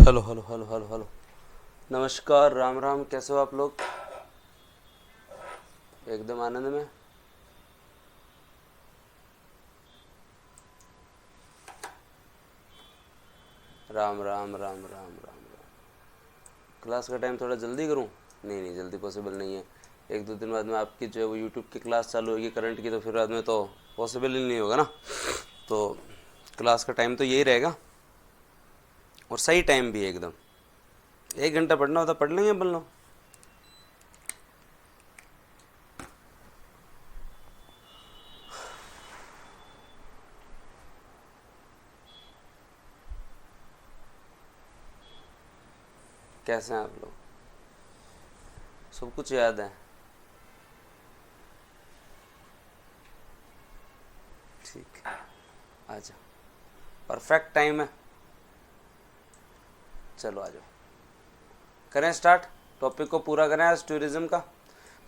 Hello hello hello hello hello. नमस्कार, राम राम। कैसे हो आप लोग? एकदम आनंद में। राम राम राम राम राम राम। क्लास का टाइम थोड़ा जल्दी करूं? नहीं नहीं, जल्दी पॉसिबल नहीं है। एक दो दिन बाद में आपकी जो है वो यूट्यूब की क्लास चालू होगी करंट की, तो फिर बाद में तो पॉसिबल ही नहीं होगा ना। तो क्लास का टाइम तो यही रहेगा, और सही टाइम भी है एकदम। 1 घंटा पढ़ना होता पढ़ लेंगे अपन लोग। कैसे हैं आप लोग? सब कुछ याद है? ठीक है, आ जाओ। परफेक्ट टाइम है। चलो आ जाओ, करें स्टार्ट। टॉपिक को पूरा करें आज टूरिज्म का।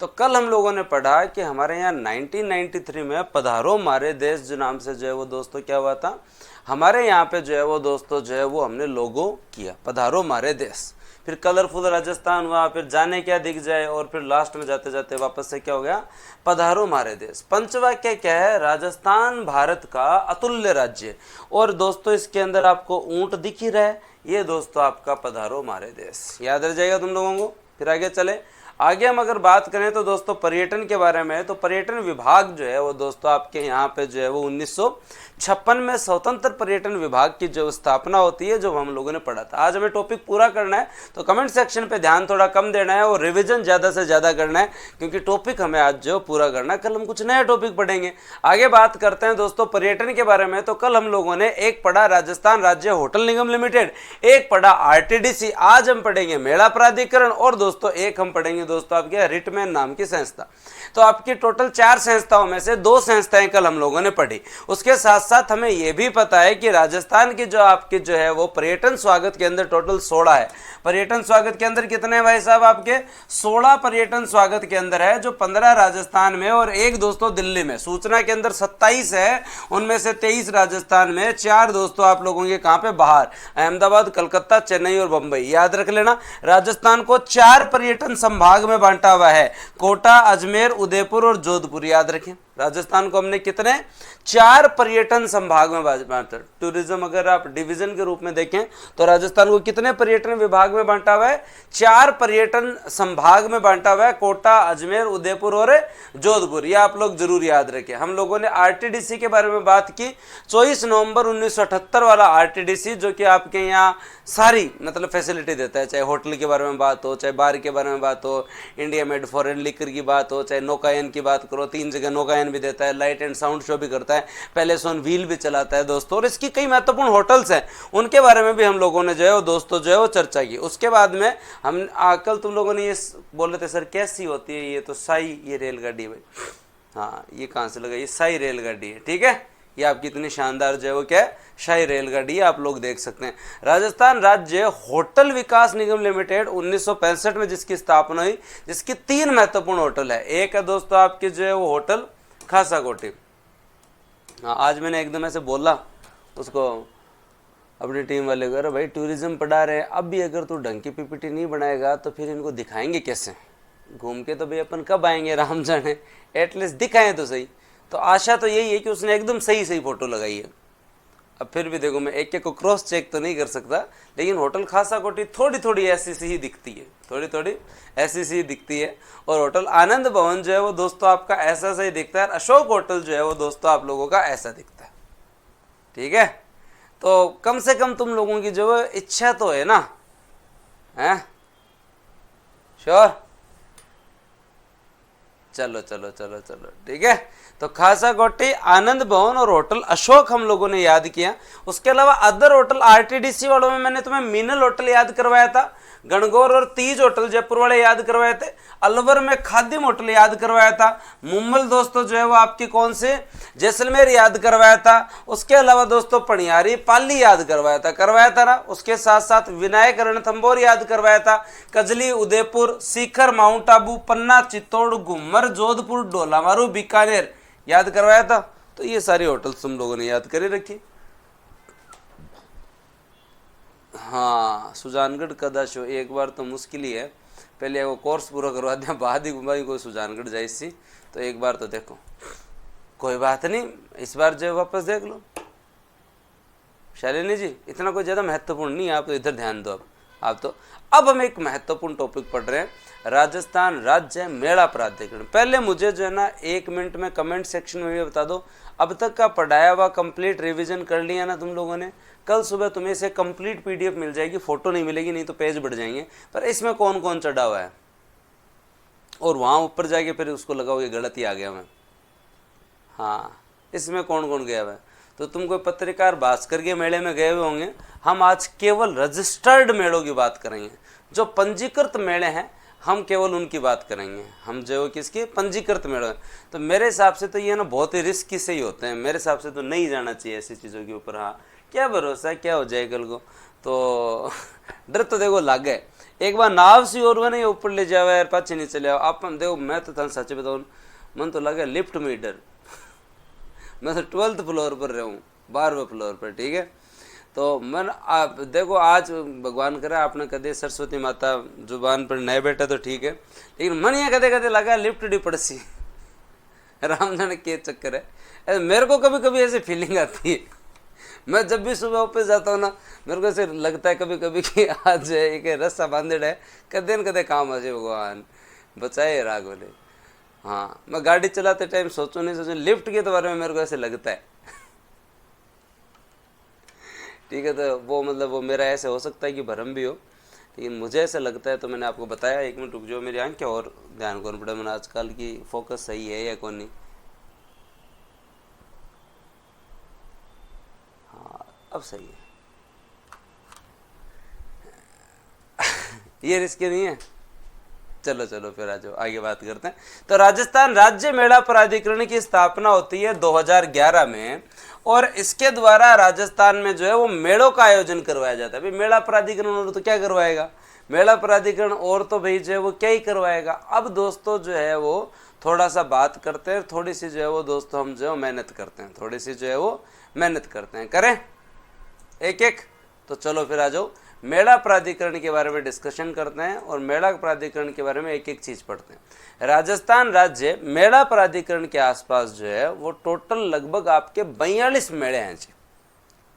तो कल हम लोगों ने पढ़ा कि हमारे यहाँ 1993 में पधारो मारे देश जो नाम से जो है वो दोस्तों क्या हुआ था, हमारे यहाँ पे जो है वो दोस्तों जो है वो हमने लोगो किया, पधारो मारे देश। फिर कलरफुल राजस्थान हुआ, फिर जाने क्या दिख जाए, और फिर लास्ट में जाते जाते वापस से क्या हो गया, पधारो मारे देश। पंचवाक्य क्या है? राजस्थान भारत का अतुल्य राज्य। और दोस्तों इसके अंदर आपको ऊंट दिख ही रहा है, ये दोस्तों आपका पधारो मारे देश। याद रह जाएगा तुम लोगों को। फिर आगे चले। आगे हम अगर बात करें तो दोस्तों पर्यटन के बारे में, तो पर्यटन विभाग जो है वो दोस्तों आपके यहाँ पे जो है वो 1956 में स्वतंत्र पर्यटन विभाग की जो स्थापना होती है, जो हम लोगों ने पढ़ा था। आज हमें टॉपिक पूरा करना है, तो कमेंट सेक्शन पे ध्यान थोड़ा कम देना है और रिवीजन ज़्यादा से ज़्यादा करना है, क्योंकि टॉपिक हमें आज जो पूरा करना है। कल हम कुछ नया टॉपिक पढ़ेंगे। आगे बात करते हैं दोस्तों पर्यटन के बारे में। तो कल हम लोगों ने एक पढ़ा राजस्थान राज्य होटल निगम लिमिटेड, एक पढ़ा आरटीडीसी, आज हम पढ़ेंगे मेला प्राधिकरण, और दोस्तों एक हम पढ़ेंगे दोस्तों आपके रिटमैन नाम की संस्था। तो आपकी टोटल 4 संस्थाओं में से 2 संस्थाएं कल हम लोगों ने पढ़ी। उसके साथ साथ हमें यह भी पता है कि राजस्थान की जो आपकी जो है वो पर्यटन स्वागत के अंदर टोटल 16 है। पर्यटन स्वागत के अंदर कितने हैं भाई साहब? आपके 16 पर्यटन स्वागत के अंदर है, जो 15 राजस्थान में और एक दोस्तों दिल्ली में। सूचना के अंदर 27 है, उनमें से 23 राजस्थान में, 4 दोस्तों आप लोगों के कहां पे? बाहर, अहमदाबाद, कलकत्ता, चेन्नई और बंबई। याद रख लेना, राजस्थान को 4 पर्यटन संभाग में बांटा हुआ है, कोटा, अजमेर, उदयपुर और जोधपुर। याद रखें, राजस्थान को हमने कितने? 4 पर्यटन संभाग में बांटा। टूरिज्म अगर आप डिवीजन के रूप में देखें तो राजस्थान को कितने पर्यटन विभाग में बांटा हुआ है? 4 पर्यटन संभाग में बांटा हुआ है, कोटा, अजमेर, उदयपुर और जोधपुर। ये आप लोग जरूर याद रखें। हम लोगों ने आरटीडीसी के बारे में बात की, 24 नवंबर 1978 वाला आरटीडीसी, जो कि आपके यहाँ सारी मतलब फैसिलिटी देता है, चाहे होटल के बारे में बात हो, चाहे बार के बारे में बात हो, इंडिया मेड फॉरेन लिकर की बात हो, चाहे नौकायन की बात करो, 3 जगह नौकायन भी देता है, लाइट एंड साउंड शो भी करता है, पैलेस ऑन व्हील भी चलाता है दोस्तों, और इसकी कई महत्वपूर्ण होटल्स हैं, उनके बारे में भी हम लोगों ने जो है वो दोस्तों जो है वो चर्चा की। उसके बाद में हम कल तुम लोगों ने ये बोल रहे थे सर कैसी होती है ये, तो साई ये रेलगाड़ी भाई, हाँ ये कहाँ से लगा? ये साई रेलगाड़ी है, ठीक है। ये आपकी इतनी शानदार जो है वो क्या है? शाही रेलगाड़ी है, आप लोग देख सकते हैं। राजस्थान राज्य होटल विकास निगम लिमिटेड 1965 में जिसकी स्थापना हुई, जिसकी 3 महत्वपूर्ण होटल है। एक है दोस्तों आपके जो है वो होटल खासा कोठी। हाँ, आज मैंने एकदम ऐसे बोला उसको अपनी टीम वाले को, अरे भाई टूरिज्म पढ़ा रहे हैं, अब भी अगर तू ढंग की पीपीटी नहीं बनाएगा तो फिर इनको दिखाएंगे कैसे? घूम के तो भाई अपन कब आएंगे राम जाने, एटलीस्ट दिखाएं तो सही। तो आशा तो यही है कि उसने एकदम सही सही फोटो लगाई है। अब फिर भी देखो, मैं एक एक को क्रॉस चेक तो नहीं कर सकता, लेकिन होटल खासा कोठी थोड़ी थोड़ी ऐसी सी ही दिखती है, थोड़ी थोड़ी ऐसी सी दिखती है। और होटल आनंद भवन जो है वो दोस्तों आपका ऐसा सही दिखता है, अशोक होटल जो है वो दोस्तों आप लोगों का ऐसा दिखता है, ठीक है। तो कम से कम तुम लोगों की जो इच्छा तो है ना, है? श्योर? चलो चलो चलो चलो, ठीक है। तो खासा कोठी, आनंद भवन और होटल अशोक हम लोगों ने याद किया। उसके अलावा अदर होटल आरटीडीसी वालों में मैंने तुम्हें मीनल होटल याद करवाया था, गणगौर और तीज होटल जयपुर वाले याद करवाए थे, अलवर में खादिम होटल याद करवाया था, मुम्बल दोस्तों जो है वो आपकी कौन से? जैसलमेर याद करवाया था। उसके अलावा दोस्तों पणियारी पाली याद करवाया था ना। उसके साथ साथ विनायक रणथंबोर याद करवाया था, कजली, उदयपुर, सीकर, माउंट आबू, पन्ना, चित्तौड़, घुमर, जोधपुर, डोलामारू, बीकानेर याद करवाया था। तो ये सारी होटल्स तुम लोगों ने याद कर रखी। हाँ, सुजानगढ़ कदा शो एक बार तो मुश्किल ही है, पहले वो कोर्स पूरा करवा दें बाद ही घुमाई कोई सुजानगढ़ जाए सी, तो एक बार तो देखो, कोई बात नहीं, इस बार जो वापस देख लो। शालिनी जी इतना कोई ज़्यादा महत्वपूर्ण नहीं है, आप तो इधर ध्यान दो। अब हम एक महत्वपूर्ण टॉपिक पढ़ रहे हैं, राजस्थान राज्य मेला प्राधिकरण। पहले मुझे जो है ना 1 मिनट में कमेंट सेक्शन में भी बता दो, अब तक का पढ़ाया हुआ कंप्लीट रिवीजन कर लिया ना तुम लोगों ने? कल सुबह तुम्हें इसे कंप्लीट पीडीएफ मिल जाएगी, फोटो नहीं मिलेगी, नहीं तो पेज बढ़ जाएंगे, पर इसमें कौन कौन चढ़ा हुआ है, और वहाँ ऊपर जाके फिर उसको लगाओगे गलत ही आ गया मैं। हाँ, इसमें कौन कौन गया हुआ है? तो तुम कोई पत्रकार भास्कर के मेले में गए हुए होंगे। हम आज केवल रजिस्टर्ड मेलों की बात करेंगे, जो पंजीकृत मेले हैं हम केवल उनकी बात करेंगे। हम जो किसकी पंजीकृत मेले हैं, तो मेरे हिसाब से तो ये ना बहुत ही रिस्की से ही होते हैं, मेरे हिसाब से तो नहीं जाना चाहिए ऐसी चीज़ों के ऊपर। हाँ, क्या भरोसा क्या हो जाए कल को, तो डर तो देखो लग गए। एक बार नाव सी और नहीं ऊपर ले जाओ यार, पाछे नहीं चले आओ आप। देखो मैं तो था सच बताऊँ, मन तो लगे लिफ्ट में डर। मैं तो 12th फ्लोर पर रहूँ, 12वें फ्लोर पर, ठीक है। तो मन आप देखो, आज भगवान करे आपने कदे सरस्वती माता जुबान पर नहीं बैठा तो ठीक है, लेकिन मन ये कदे कदे लगा लिफ्ट डी पड़सी। राम जाने के चक्कर है, मेरे को कभी कभी ऐसी फीलिंग आती है। मैं जब भी सुबह ऑफिस जाता हूँ ना, मेरे को ऐसे लगता है कभी कभी कि आज एक रस्सा बांधेड़ है, कदे न कदे काम आ जाए, भगवान बचाए राग बोले। हाँ, मैं गाड़ी चलाते टाइम सोचूं नहीं सोचूं, लिफ्ट के तो बारे में मेरे को ऐसे लगता है। ठीक है, तो वो मतलब वो मेरा ऐसे हो सकता है कि भरम भी हो, लेकिन मुझे ऐसा लगता है, तो मैंने आपको बताया। 1 मिनट रुक जाओ, मेरी आंखें और ध्यान कौन पड़ा मैंने आजकल की फोकस सही है या कौन नहीं। हाँ, अब सही है। ये रिस्क नहीं है। चलो चलो फिर आ जाओ, आगे बात करते हैं। तो राजस्थान राज्य मेला प्राधिकरण की स्थापना होती है 2011 में, और इसके द्वारा राजस्थान में जो है वो मेलों का आयोजन करवाया जाता है। भाई मेला प्राधिकरण और तो क्या करवाएगा, मेला प्राधिकरण और तो भाई जो है वो क्या ही करवाएगा। अब दोस्तों जो है वो थोड़ा सा बात करते हैं, थोड़ी सी जो है वो दोस्तों हम जो है मेहनत करते हैं, थोड़ी सी जो है वो मेहनत करते हैं, करें एक एक। तो चलो फिर आ जाओ, मेला प्राधिकरण के बारे में डिस्कशन करते हैं, और मेला प्राधिकरण के बारे में एक एक चीज़ पढ़ते हैं। राजस्थान राज्य मेला प्राधिकरण के आसपास जो है वो टोटल लगभग आपके 42 मेले हैं जी।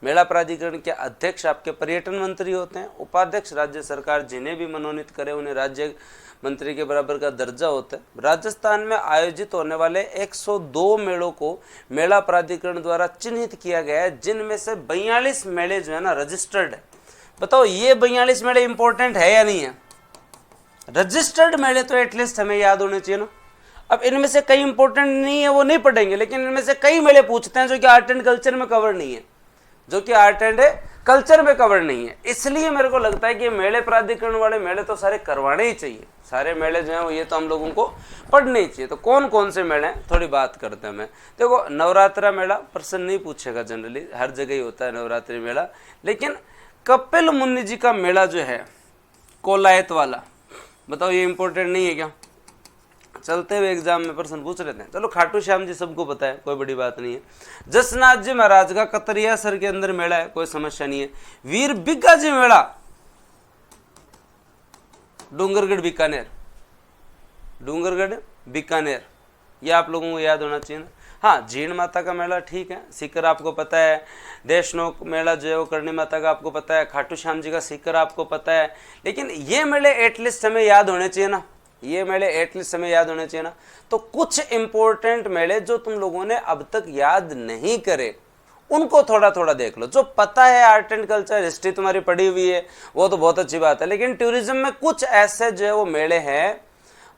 मेला प्राधिकरण के अध्यक्ष आपके पर्यटन मंत्री होते हैं, उपाध्यक्ष राज्य सरकार जिन्हें भी मनोनीत करे उन्हें राज्य मंत्री के बराबर का दर्जा होता है। राजस्थान में आयोजित होने वाले 102 मेलों को मेला प्राधिकरण द्वारा चिन्हित किया गया है, जिनमें से 42 मेले जो है ना रजिस्टर्ड है। बताओ ये 42 मेले इंपॉर्टेंट है या नहीं है? रजिस्टर्ड मेले तो एटलीस्ट हमें याद होने चाहिए ना। अब इनमें से कई इंपॉर्टेंट नहीं है वो नहीं पढ़ेंगे, लेकिन इनमें से कई मेले पूछते हैं जो कि आर्ट एंड कल्चर में कवर नहीं है, जो कि आर्ट एंड कल्चर में कवर नहीं है। इसलिए मेरे को लगता है कि मेले प्राधिकरण वाले मेले तो सारे करवाने ही चाहिए, सारे मेले जो हैं ये तो हम लोगों को पढ़ने ही चाहिए। तो कौन कौन से मेले हैं थोड़ी बात करते हैं। मैं देखो, नवरात्रा मेला प्रश्न नहीं पूछेगा, जनरली हर जगह ही होता है नवरात्रि मेला, लेकिन कपिल मुनि जी का मेला जो है कोलायत वाला, बताओ ये इंपॉर्टेंट नहीं है क्या? चलते हुए एग्जाम में प्रश्न पूछ लेते हैं। चलो, खाटू श्याम जी सबको पता है, कोई बड़ी बात नहीं है। जसनाथ जी महाराज का कतरिया सर के अंदर मेला है, कोई समस्या नहीं है। वीर बिग्गा जी मेला डूंगरगढ़ बीकानेर, डूंगरगढ़ बीकानेर, ये आप लोगों को याद होना चाहिए ना। हाँ, जीण माता का मेला ठीक है, सीकर आपको पता है। देशनोक मेला जो है वो करणी माता का आपको पता है। खाटू श्याम जी का सीकर आपको पता है। लेकिन ये मेले एटलीस्ट हमें याद होने चाहिए ना, ये मेले एटलीस्ट हमें याद होने चाहिए ना। तो कुछ इंपॉर्टेंट मेले जो तुम लोगों ने अब तक याद नहीं करे उनको थोड़ा थोड़ा देख लो। जो पता है आर्ट एंड कल्चर हिस्ट्री तुम्हारी पढ़ी हुई है वो तो बहुत अच्छी बात है, लेकिन टूरिज्म में कुछ ऐसे जो है वो मेले हैं।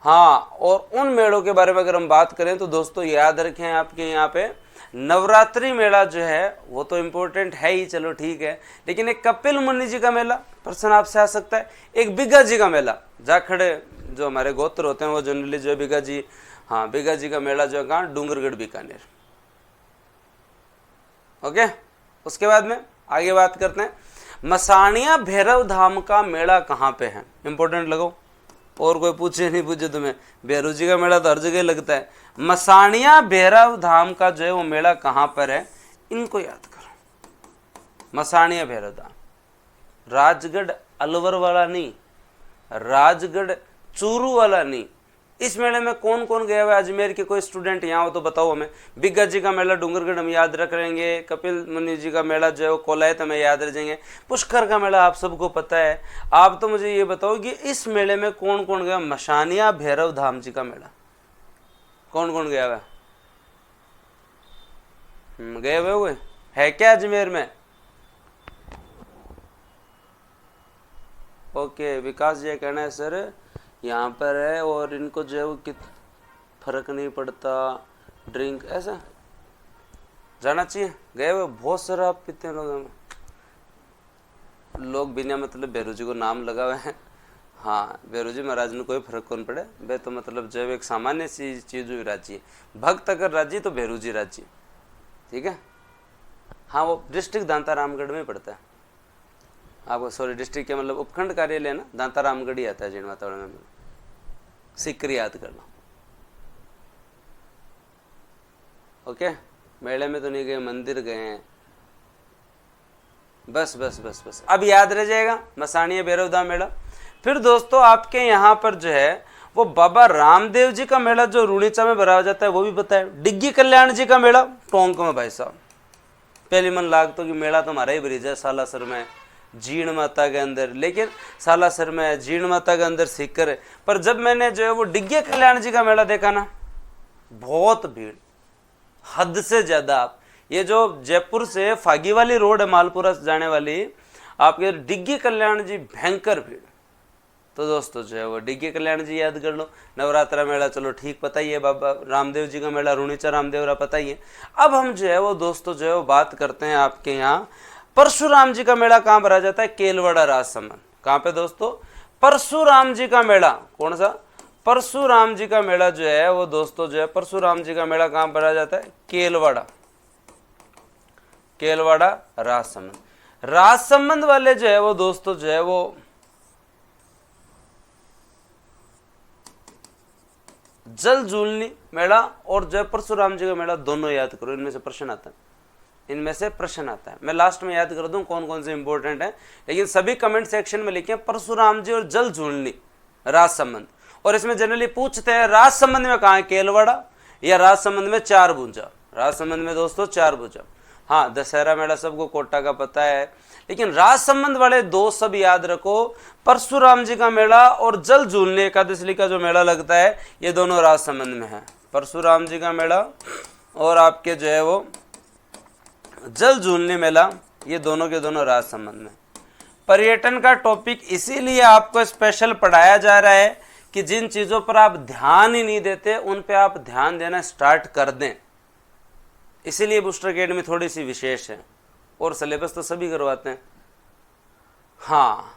हाँ, और उन मेलों के बारे में अगर हम बात करें तो दोस्तों याद रखें, आपके यहाँ पे नवरात्रि मेला जो है वो तो इम्पोर्टेंट है ही, चलो ठीक है। लेकिन एक कपिल मुनि जी का मेला प्रश्न आपसे आ सकता है। एक बिग्गा जी का मेला, जाखड़े जो हमारे गोत्र होते हैं वो जनरली जो है बिग्गा जी, हाँ बिग्गा जी का मेला जो है कहाँ, डूंगरगढ़ बीकानेर। ओके, उसके बाद में आगे बात करते हैं। मसाणिया भैरव धाम का मेला कहाँ पे है? इंपॉर्टेंट लगो, और कोई पूछे नहीं पूछे तुम्हें, भैरव जी का मेला तो हर जगह लगता है। मसाणिया भैरव धाम का जो है वो मेला कहाँ पर है, इनको याद करो। मसाणिया भैरव धाम, राजगढ़ अलवर वाला नहीं, राजगढ़ चूरू वाला नहीं। इस मेले में कौन कौन गया हुआ है? अजमेर के कोई स्टूडेंट यहाँ हो तो बताओ हमें। बिग्गा जी का मेला डूंगरगढ़ हम याद रख लेंगे, कपिल मुनि जी का मेला जो है कोलायत हमें याद रखेंगे, पुष्कर का मेला आप सबको पता है। आप तो मुझे ये बताओ कि इस मेले में कौन कौन गया? मशानिया भैरव धाम जी का मेला कौन कौन गया हुआ? गए हुए है क्या अजमेर में? ओके, विकास जी कहना है सर यहाँ पर है और इनको जो है वो फर्क नहीं पड़ता ड्रिंक, ऐसा जाना चाहिए। गए हुए बहुत शराब पीते हैं लोग बिना मतलब भैरू जी को नाम लगा हुए हैं। हाँ, भैरू जी महाराज ने कोई फर्क कौन पड़े, वे तो मतलब जो एक सामान्य सी चीज हुई राजी है। भक्त अगर राजी तो भैरू जी राजी, ठीक है। हाँ, वो डिस्ट्रिक्ट दांता रामगढ़ में पड़ता है आपको, सॉरी डिस्ट्रिक्ट के मतलब उपखंड कार्यालय ना दांता रामगढ़ ही आता है, जीण वातावरण में सिक्री याद करना। ओके, मेले में तो नहीं गए, मंदिर गए हैं, बस बस बस बस अब याद रह जाएगा मसानिया भैरव धाम मेला। फिर दोस्तों आपके यहाँ पर जो है वो बाबा रामदेव जी का मेला जो रूणीचा में भराया जाता है वो भी पता है। डिग्गी कल्याण जी का मेला टोंक में भाई साहब, पहली मन लागतो कि मेला तो हमारा ही ब्रिज है सालासर में, जीण माता के अंदर, लेकिन सालासर में जीण माता के अंदर सीकर है। पर जब मैंने जो है वो डिग्गी कल्याण जी का मेला देखा ना, बहुत भीड़, हद से ज्यादा। आप ये जो जयपुर से फागी वाली रोड है मालपुरा से जाने वाली, आपके डिग्गी कल्याण जी भयंकर भीड़। तो दोस्तों जो है वो डिग्गी कल्याण जी याद कर लो। नवरात्रा मेला चलो ठीक पता ही है, बाबा रामदेव जी का मेला रूणीचा रामदेवरा पता ही है। अब हम जो है वो दोस्तों जो है वो बात करते हैं आपके यहाँ परशुराम जी का मेला कहाँ भरा जाता है? केलवाड़ा राजसमंद। कहाँ पे दोस्तों? परशुराम जी का मेला। कौन सा? परशुराम जी का मेला जो है वो दोस्तों जो है परशुराम जी का मेला कहाँ भरा जाता है? केलवाड़ा, केलवाड़ा राजसमंद। राजसमंद वाले जो है वो दोस्तों जो है वो जल झूलनी मेला और जो है परशुराम जी का मेला दोनों याद करो, इनमें से प्रश्न आता है, इनमें से प्रश्न आता है। मैं लास्ट में याद कर दूं कौन कौन से इंपॉर्टेंट है, लेकिन सभी कमेंट सेक्शन में लिखे परशुराम जी और जल झूलनी राजसमंद। और इसमें जनरली पूछते हैं राजसमंद में कहाँ है? केलवाड़ा या राजसमंद में चार भुजा? राजसमंद में दोस्तों चार भुजा। हाँ, दशहरा मेला सबको कोटा का पता है, लेकिन राजसमंद वाले दो सब याद रखो, परशुराम जी का मेला और जल झूलने एकादशी का जो मेला लगता है ये दोनों राजसमंद में है। परशुराम जी का मेला और आपके जो है वो जल झूलने मेला, ये दोनों के दोनों राजसमंद में। पर्यटन का टॉपिक इसीलिए आपको स्पेशल पढ़ाया जा रहा है कि जिन चीज़ों पर आप ध्यान ही नहीं देते उन पे आप ध्यान देना स्टार्ट कर दें। इसीलिए बूस्टर अकेडमी थोड़ी सी विशेष है, और सिलेबस तो सभी करवाते हैं। हाँ,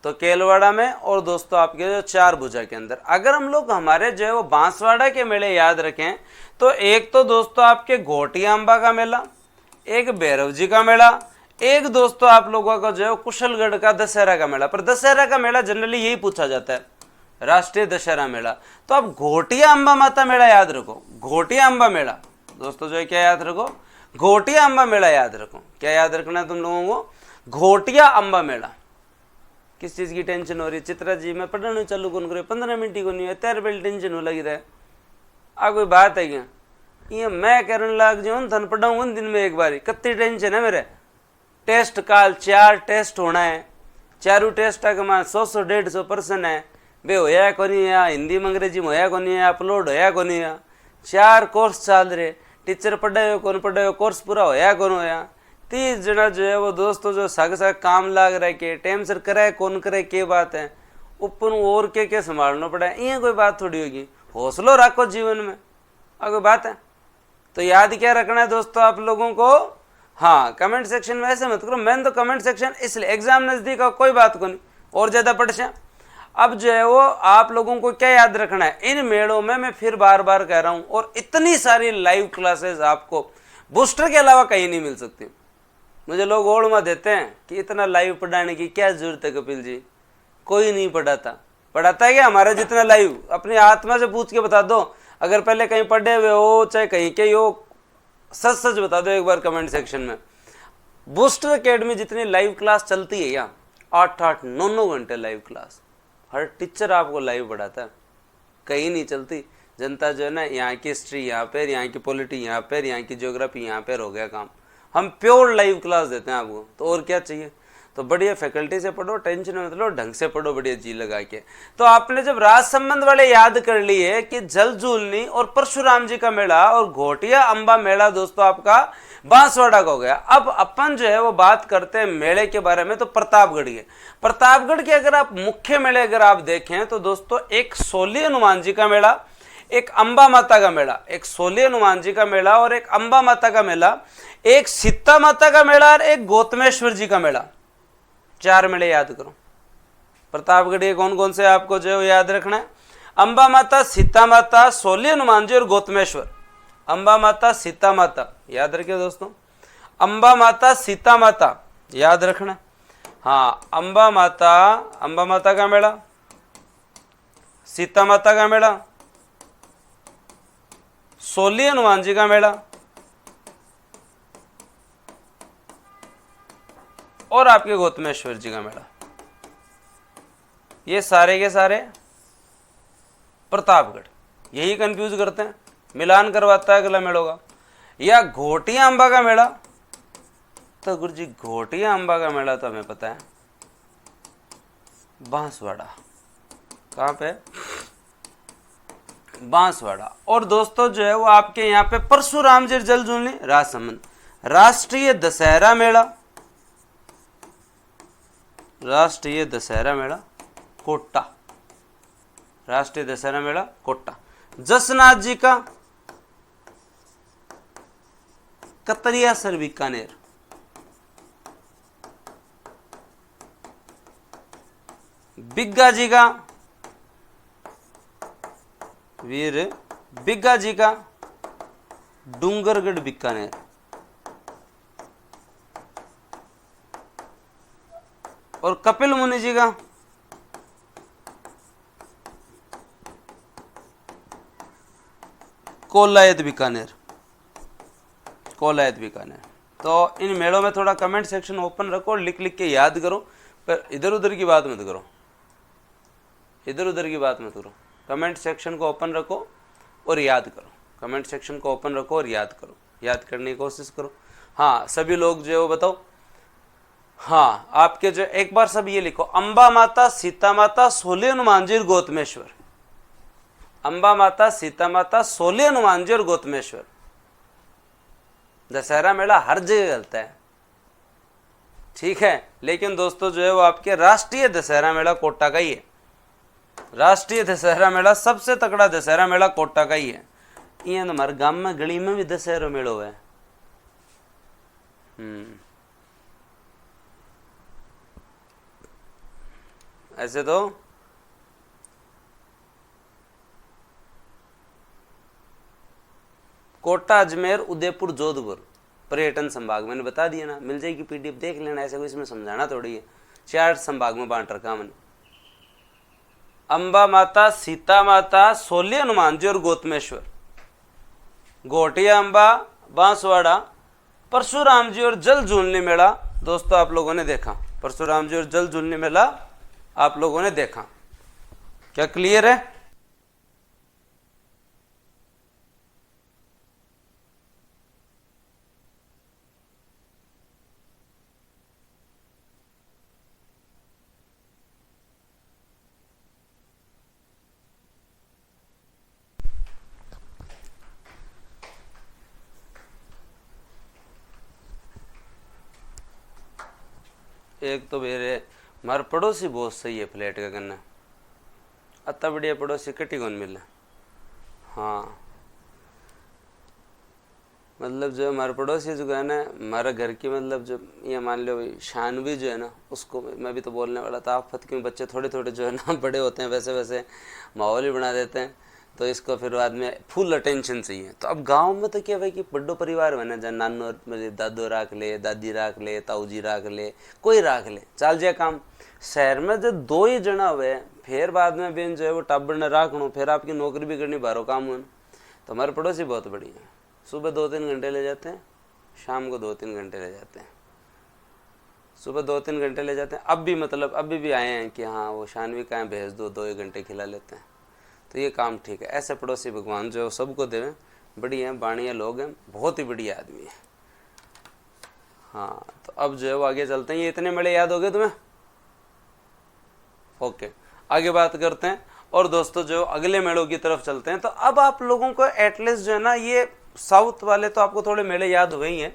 तो केलवाड़ा में और दोस्तों आपके जो चार भुजा के अंदर, अगर हम लोग हमारे जो है वो बांसवाड़ा के मेले याद रखें तो एक तो दोस्तों आपके घोटिया अम्बा का मेला, एक भैरव जी का मेला, एक दोस्तों आप लोगों का जो है कुशलगढ़ का दशहरा का मेला। पर दशहरा का मेला जनरली यही पूछा जाता है, राष्ट्रीय दशहरा मेला। तो आप घोटिया अम्बा माता मेला याद रखो, घोटिया अम्बा मेला दोस्तों जो है क्या याद रखो? घोटिया अम्बा मेला याद रखो। क्या याद रखना है तुम लोगों को? घोटिया अम्बा मेला। किस चीज़ की टेंशन हो रही? चित्रा जी मैं पढ़ना चालू कौन करे, 15 मिनट ही को नहीं है, तेरे पे टेंशन हो लगी रहे। आ कोई बात है क्या? ये मैं करने लग जाऊँ धन पढ़ाऊँ दिन में एक बार, कितनी टेंशन है मेरे। टेस्ट काल 4 टेस्ट होना है, चारों टेस्ट का मान 100-150% है। बे होया को नहीं है, हिंदी में अंग्रेजी में होया को नहीं है, अपलोड होया को नहीं है, 4 कोर्स चल रहे, टीचर पढ़ाए कौन पढ़ाए, कोर्स पूरा होया कौन होया। 30 जना जो है वो दोस्तों जो सग सग काम लाग रहा है के टाइम सर कराए कौन करे, के बात है ऊपर और के संभालना पड़ा है। ये कोई बात थोड़ी होगी, हौसलो रखो जीवन में, कोई बात है। तो याद क्या रखना है दोस्तों आप लोगों को? हाँ, कमेंट सेक्शन में ऐसे मत करो, मैंने तो कमेंट सेक्शन इसलिए एग्जाम नजदीक है, कोई बात को नहीं और ज्यादा पढ़ से। अब जो है वो आप लोगों को क्या याद रखना है, इन मेलों में मैं फिर बार बार कह रहा हूं, और इतनी सारी लाइव क्लासेस आपको बूस्टर के अलावा कहीं नहीं मिल सकती। मुझे लोग ओढ़ देते हैं कि इतना लाइव पढ़ाने की क्या जरूरत है कपिल जी, कोई नहीं पढ़ाता है क्या हमारा जितना लाइव? अपनी आत्मा से पूछ के बता दो, अगर पहले कहीं पढ़े हुए हो चाहे कहीं के हो, सच सच बता दो एक बार कमेंट सेक्शन में। बूस्टर अकेडमी जितनी लाइव क्लास चलती है यहाँ 8-8 9 घंटे लाइव क्लास, हर टीचर आपको लाइव पढ़ाता है, कहीं नहीं चलती। जनता जो है ना, यहाँ की हिस्ट्री यहाँ पर, यहाँ की पॉलिटी यहाँ पर, यहाँ की ज्योग्राफी यहाँ पर, हो गया काम। हम प्योर लाइव क्लास देते हैं आपको, तो और क्या चाहिए। तो बढ़िया फैकल्टी से पढ़ो, टेंशन मत लो, ढंग से पढ़ो, बढ़िया जी लगा के। तो आपने जब राज संबंध वाले याद कर लिए कि जल झूलनी और परशुराम जी का मेला और घोटिया अंबा मेला दोस्तों आपका बांसवाड़ा का हो गया। अब अपन जो है वो बात करते हैं मेले के बारे में, तो प्रतापगढ़ के। प्रतापगढ़ के अगर आप मुख्य मेले अगर आप देखें तो दोस्तों एक सोली हनुमान जी का मेला, एक अंबा माता का मेला, एक सोली हनुमान जी का मेला और एक अंबा माता का मेला, एक सीता माता का मेला और एक गौतमेश्वर जी का मेला। 4 मेले याद करो। प्रतापगढ़ के कौन कौन से आपको जो है याद रखना है? अंबा माता, सीता माता, सोली हनुमान जी और गौतमेश्वर। अंबा माता, सीता माता याद रखिए दोस्तों, अंबा माता, सीता माता याद रखना। हाँ, अंबा माता का मेला, सीता माता का मेला, सोली हनुमान जी का मेला और आपके गौतमेश्वर जी का मेला। ये सारे के सारे प्रतापगढ़। यही कंफ्यूज करते हैं, मिलान करवाता है अगला मेलों का। या घोटिया अंबा का मेला, तो गुरु जी घोटिया अंबा का मेला तो हमें पता है, बांसवाड़ा। कहाँ पे? बांसवाड़ा। और दोस्तों जो है वो आपके यहाँ पे परशुराम जी जल झूलनी, राजसमंद। राष्ट्रीय दशहरा मेला, राष्ट्रीय दशहरा मेला कोटा, राष्ट्रीय दशहरा मेला कोटा। जसनाथ जी का कतरियासर बीकानेर, बिग्गा जी का वीर बिग्गा जी का डूंगरगढ़ बीकानेर, और कपिल मुनि जी का कोलायत बीकानेर, कोलायत बीकानेर। तो इन मेलों में थोड़ा कमेंट सेक्शन ओपन रखो, लिख लिख के याद करो, पर इधर उधर की बात मत करो, इधर उधर की बात मत करो। कमेंट सेक्शन को ओपन रखो और याद करो, कमेंट सेक्शन को ओपन रखो और याद करो, याद करने की कोशिश करो। हाँ, सभी लोग जो है वो बताओ। हाँ, आपके जो एक बार सब ये लिखो, अंबा माता, सीता माता, सोली हनुमान जी और गौतमेश्वर। अंबा माता, सीता माता, सोली हनुमान जी और गौतमेश्वर। दशहरा मेला हर जगह चलता है, ठीक है, लेकिन दोस्तों जो है वो आपके राष्ट्रीय दशहरा मेला कोटा का ही है। राष्ट्रीय दशहरा मेला सबसे तगड़ा दशहरा मेला कोटा का ही है। ये हमारे गांव में गली में भी दशहरा मेला हुआ है। ऐसे तो कोटा, अजमेर, उदयपुर, जोधपुर पर्यटन संभाग मैंने बता दिया ना, मिल जाएगी पीडीएफ, देख लेना। ऐसे कोई इसमें समझाना थोड़ी है, 4 संभाग में बांट रखा मैंने। अंबा माता, सीता माता, सोली हनुमान जी और गौतमेश्वर, घोटिया अंबा, बांसवाड़ा, परशुराम जी और जल झूलनी मेला दोस्तों आप लोगों ने देखा। परशुराम जी और जल झूलनी मेला आप लोगों ने देखा। क्या क्लियर है? एक तो मेरे हमारे पड़ोसी बहुत सही है, फ्लैट का करना अत्ता बढ़िया पड़ोसी कटी कौन मिला। हाँ, मतलब जो हमारे पड़ोसी जो है ना, हमारा घर की मतलब जो ये मान लो शानवी जो है ना, उसको मैं भी तो बोलने वाला था, आफत क्यों बच्चे थोड़े थोड़े जो है ना बड़े होते हैं वैसे वैसे माहौल ही बना देते हैं, तो इसको फिर बाद में फुल अटेंशन चाहिए। तो अब गांव में तो क्या भाई कि बड़ो परिवार बना, जहाँ नानो मेरे दादो राख ले, दादी राख ले, ताऊ जी राख ले, कोई राख ले, चल जाए काम। शहर में जो 2 ही जना हुए फिर बाद में भी जो है वो टाबर ने राखना, फिर आपकी नौकरी भी करनी, बारो काम हुआ। तो हमारे पड़ोसी बहुत बढ़िया है, सुबह 2-3 घंटे ले जाते हैं, शाम को 2-3 घंटे ले जाते हैं। सुबह 2-3 घंटे ले जाते हैं। अब भी मतलब अभी भी आए हैं कि हाँ वो शानवी कहाँ भेज दो, 2-1 घंटे खिला लेते हैं। तो ये काम ठीक है। ऐसे पड़ोसी भगवान जो सबको देवें, बढ़िया बाणिया लोग हैं, बहुत ही बढ़िया आदमी है। हाँ तो अब जो है वो आगे चलते हैं। ये इतने मेले याद हो गए तुम्हें? ओके, आगे बात करते हैं। और दोस्तों जो अगले मेलों की तरफ चलते हैं। तो अब आप लोगों को एटलीस्ट जो है ना, ये साउथ वाले तो आपको थोड़े मेले याद हुए ही हैं।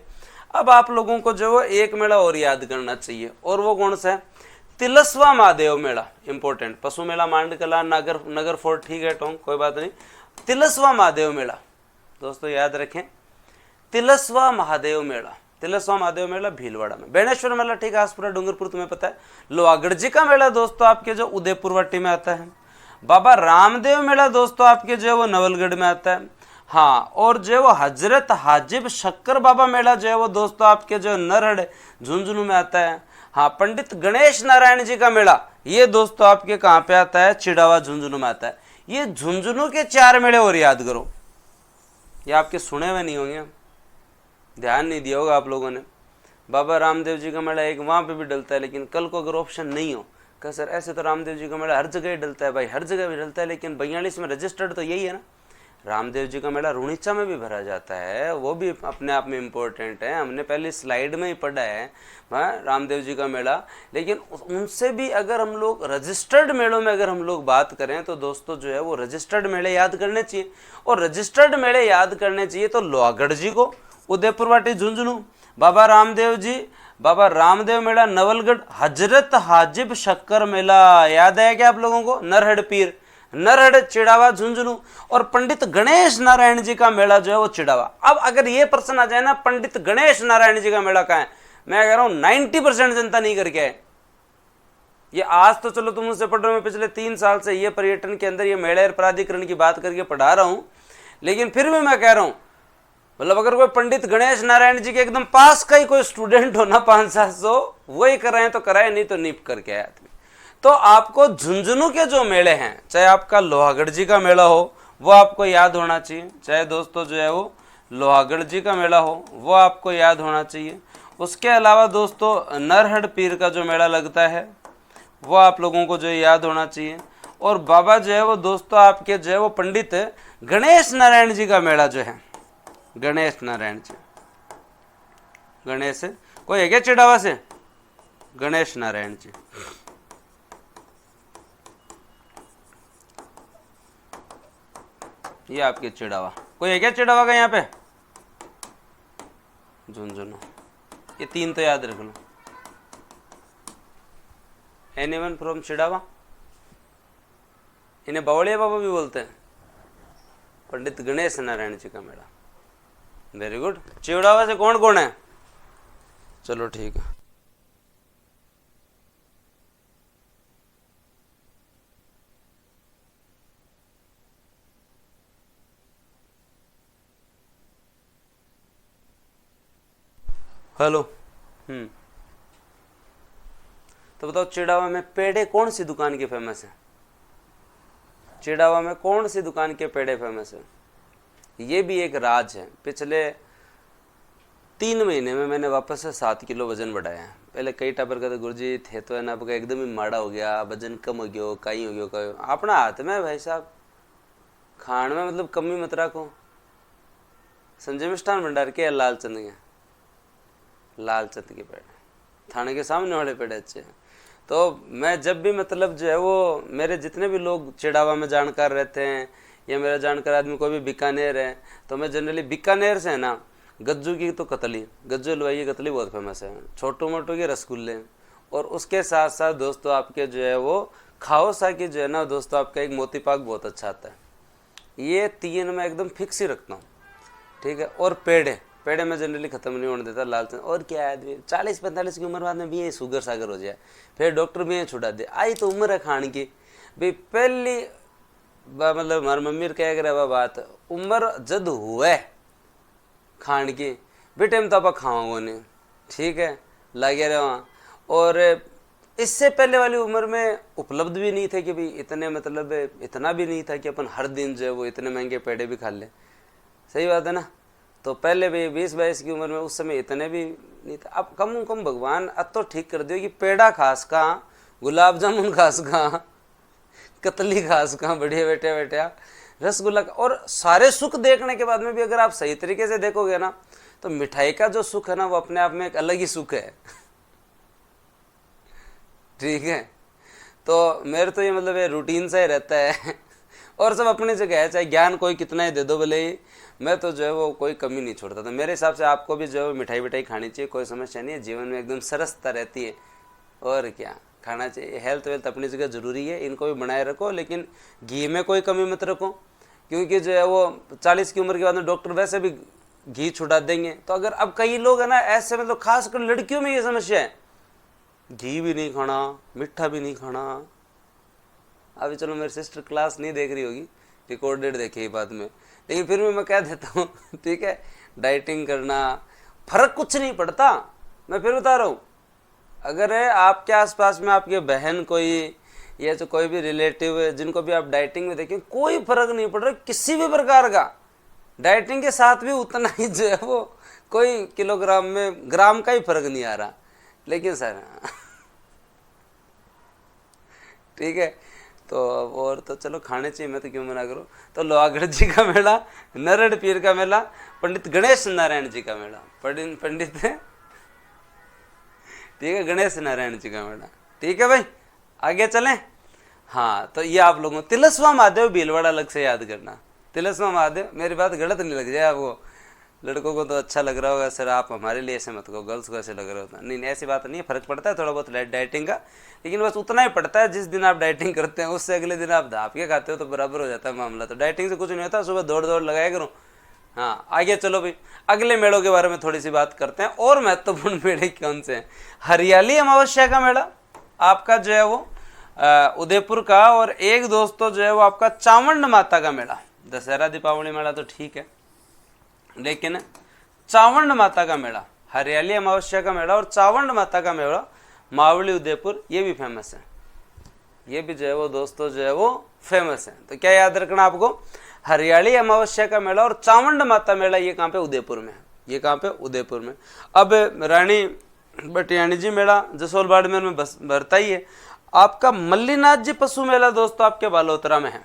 अब आप लोगों को जो है एक मेला और याद करना चाहिए, और वो कौन सा है? तिलस्वा महादेव मेला, इंपॉर्टेंट। पशु मेला मांडकला नगर फोर्ट, ठीक है टोंग, कोई बात नहीं। तिलस्वा महादेव मेला दोस्तों याद रखें, तिलस्वा महादेव मेला। तिलस्वा महादेव मेला भीलवाड़ा में। बेणेश्वर मेला ठीक है, आसपुरा डूंगरपुर, तुम्हें पता है। लोहागढ़ जी का मेला दोस्तों आपके जो उदयपुर वट्टी में आता है। बाबा रामदेव मेला दोस्तों आपके जो है वो नवलगढ़ में आता है। हाँ, और जो वो हजरत हाजिब शक्कर बाबा मेला जो है वो दोस्तों आपके जो नरहड़ झुंझुनू में आता है। हाँ, पंडित गणेश नारायण जी का मेला ये दोस्तों आपके कहाँ पे आता है? चिड़ावा झुंझुनू में आता है। ये झुंझुनू के 4 मेले और याद करो, ये आपके सुने हुए नहीं होंगे, ध्यान नहीं दिया होगा आप लोगों ने। बाबा रामदेव जी का मेला एक वहाँ पे भी डलता है, लेकिन कल को अगर ऑप्शन नहीं हो कह सर ऐसे तो रामदेव जी का मेला हर जगह ही डलता है। भाई हर जगह भी डलता है, लेकिन 42 में रजिस्टर्ड तो यही है ना। रामदेव जी का मेला रुणीचा में भी भरा जाता है, वो भी अपने आप में इम्पोर्टेंट है। हमने पहले स्लाइड में ही पढ़ा है रामदेव जी का मेला। लेकिन उनसे भी अगर हम लोग रजिस्टर्ड मेलों में अगर हम लोग बात करें तो दोस्तों जो है वो रजिस्टर्ड मेले याद करने चाहिए। और रजिस्टर्ड मेले याद करने चाहिए तो लोहागढ़ जी को, उदयपुर वाटी झुंझुनू, बाबा रामदेव मेला नवलगढ़, हजरत हाजिब शक्कर मेला याद है क्या आप लोगों को? नरहड़ पीर, नरहड़ चिड़ावा झुंझुनू, और पंडित गणेश नारायण जी का मेला जो है वो चिड़ावा। अब अगर ये प्रश्न आ जाए ना, पंडित गणेश नारायण जी का मेला कहाँ है, मैं कह रहा हूं 90% जनता नहीं करके आए। ये आज तो चलो तुम मुझसे पढ़ रहे हो, मैं पिछले 3 साल से ये पर्यटन के अंदर ये मेले प्राधिकरण की बात करके पढ़ा रहा हूं, लेकिन फिर भी मैं कह रहा हूं, मतलब अगर कोई पंडित गणेश नारायण जी के एकदम पास का ही कोई स्टूडेंट हो ना 500-700, वही कराए तो कराए, नहीं तो नीप करके आए आदमी। तो आपको झुंझुनू के जो मेले हैं, चाहे आपका लोहागढ़ जी का मेला हो वो आपको याद होना चाहिए, चाहे दोस्तों जो है वो लोहागढ़ जी का मेला हो वो आपको याद होना चाहिए। उसके अलावा दोस्तों नरहड़ पीर का जो मेला लगता है वो आप लोगों को जो याद होना चाहिए। और बाबा जो है वो दोस्तों आपके जो है वो पंडित गणेश नारायण जी का मेला जो है, गणेश नारायण जी, गणेश कोई है क्या चिड़ावा से? गणेश नारायण जी, ये आपके चिड़ावा। कोई है क्या चिड़ावा का यहाँ पे? झुंझुनू, ये 3 तो याद रख लो। Anyone from Chirawa? इन्हें बावड़िया बाबा भी बोलते हैं। पंडित गणेश नारायण जी का मेला, वेरी गुड। चिड़ावा से कौन कौन है? चलो ठीक है। हेलो। तो बताओ चिड़ावा में पेड़े कौन सी दुकान के फेमस है? चिड़ावा में कौन सी दुकान के पेड़े फेमस है? ये भी एक राज है। पिछले 3 महीने में मैंने वापस से 7 किलो वजन बढ़ाया है। पहले कई टाबर कहते गुरुजी थे तो है ना, आपका एकदम ही माड़ा हो गया, वजन कम हो गया, कहीं हो गया, कहीं अपना हाथ में भाई साहब, खान में मतलब कमी मत रखो। संजय मिष्ठान भंडार के लालचंद के, लालचंद के पेड़ थाने के सामने वाले पेड़ अच्छे हैं। तो मैं जब भी मतलब जो है वो मेरे जितने भी लोग चिड़ावा में जानकार रहते हैं या मेरा जानकार आदमी कोई भी बीकानेर है, तो मैं जनरली बीकानेर से है ना, गज्जू की तो कतली, गज्जू हलवाई की कतली बहुत फेमस है, छोटू मोटू के रसगुल्ले, और उसके साथ साथ दोस्तों आपके जो है वो खाओसा की जो है ना दोस्तों आपका एक मोती पाक बहुत अच्छा आता है। ये 3 मैं एकदम फिक्स ही रखता हूँ, ठीक है। और पेड़े में जनरली खत्म नहीं होने देता लालचंद। और क्या आदमी 40-45 की उम्र बाद में भी ये शुगर सागर हो जाए, फिर डॉक्टर भी ये छुड़ा दे, आई तो उम्र है खाने की भाई। पहली मतलब हमारी मम्मी कह कर बात, उम्र जद हुए खान की बेटे में तो आप खाओगे नहीं, ठीक है, लगे रहे वहाँ। और इससे पहले वाली उम्र में उपलब्ध भी नहीं थे कि भाई इतने मतलब इतना भी नहीं था कि अपन हर दिन जो है वो इतने महंगे पेड़े भी खा लें, सही बात है ना। तो पहले भी 20-22 की उम्र में उस समय इतने भी नहीं था। अब कम भगवान अब तो ठीक कर दियो कि पेड़ा खास कहाँ, गुलाब जामुन खास कहाँ, कतली खास कहाँ, बढ़िया बेटा बेटा रसगुल्ला। और सारे सुख देखने के बाद में भी अगर आप सही तरीके से देखोगे ना तो मिठाई का जो सुख है ना वो अपने आप में एक अलग ही सुख है। ठीक है, तो मेरे तो ये मतलब ये रूटीन सा ही रहता है। और सब अपनी जगह है, चाहे ज्ञान कोई कितना ही दे दो भले ही, मैं तो जो है वो कोई कमी नहीं छोड़ता था। मेरे हिसाब से आपको भी जो है मिठाई विठाई खानी चाहिए, कोई समस्या नहीं है, जीवन में एकदम सरसता रहती है। और क्या खाना चाहिए, हेल्थ वेल्थ अपनी जगह ज़रूरी है, इनको भी बनाए रखो, लेकिन घी में कोई कमी मत रखो, क्योंकि जो है वो 40 की उम्र के बाद में डॉक्टर वैसे भी घी छुड़ा देंगे। तो अगर अब कई लोग है ना ऐसे, मतलब खासकर लड़कियों में ये समस्या है, घी भी नहीं खाना, मीठा भी नहीं खाना। अभी चलो मेरी सिस्टर क्लास नहीं देख रही होगी, रिकॉर्डेड देखेगी बाद में, लेकिन फिर भी मैं कह देता हूँ ठीक है, डाइटिंग करना फर्क कुछ नहीं पड़ता। मैं फिर बता रहा हूँ, अगर है आपके आसपास में आपके बहन कोई या तो कोई भी रिलेटिव है जिनको भी आप डाइटिंग में देखें, कोई फर्क नहीं पड़ रहा किसी भी प्रकार का। डाइटिंग के साथ भी उतना ही जो है वो कोई किलोग्राम में ग्राम का ही फर्क नहीं आ रहा। लेकिन सर ठीक है, तो और तो चलो खाने चाहिए, मैं तो क्यों मना करूँ। तो लोहागढ़ जी का मेला, नरड़ पीर का मेला, पंडित गणेश नारायण जी का मेला, पंडित ठीक है, गणेश नारायण जी का मेला। ठीक है भाई, आगे चलें। हाँ, तो ये आप लोगों तिलस्वा महादेव भीलवाड़ा अलग से याद करना। तिलस्वा महादेव, मेरी बात गलत नहीं लग जाए आपको, लड़कों को तो अच्छा लग रहा होगा सर, आप हमारे लिए ऐसे मत कहो, गर्ल्स को ऐसे लग रहा होता नहीं, ऐसी बात नहीं है, फर्क पड़ता है थोड़ा बहुत डाइटिंग का, लेकिन बस उतना ही पड़ता है जिस दिन आप डाइटिंग करते हैं उससे अगले दिन आप धाप के खाते हो तो बराबर हो जाता है मामला। तो डाइटिंग से कुछ नहीं होता, सुबह दौड़ लगाया करो। हाँ, आगे चलो भाई, अगले मेलों के बारे में थोड़ी सी बात करते हैं। और महत्वपूर्ण मेले कौन से हैं? हरियाली अमावस्या का मेला आपका जो है वो उदयपुर का, और एक दोस्तों जो है वो आपका चावंड माता का मेला। दशहरा दीपावली मेला तो ठीक है, लेकिन चावंड माता का मेला, हरियाली अमावस्या का मेला और चावंड माता का मेला मावली उदयपुर, ये भी फेमस है। ये भी जो है वो दोस्तों जो है वो फेमस है। तो क्या याद रखना आपको, हरियाली अमावस्या का मेला और चावंड माता मेला, ये कहाँ पे? उदयपुर में है। ये कहाँ पे? उदयपुर में। अब रानी बटियाणी जी मेला जसोल बाड़मेर में भरता ही है। आपका मल्लीनाथ जी पशु मेला दोस्तों आपके बालोतरा में है,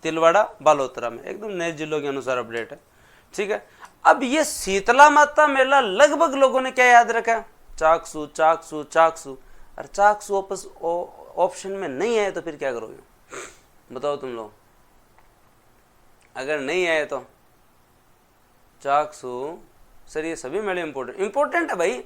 तिलवाड़ा बालोतरा में, एकदम नए जिलों के अनुसार अपडेट है। ठीक है, अब ये शीतला माता मेला लगभग लोगों ने क्या याद रखा? चाकसू चाकसू चाकसू। अरे चाकसू ऑप्शन में नहीं आए तो फिर क्या करोगे बताओ तुम लोग? अगर नहीं आए तो चाकसू। सर ये सभी मेले इंपॉर्टेंट है भाई।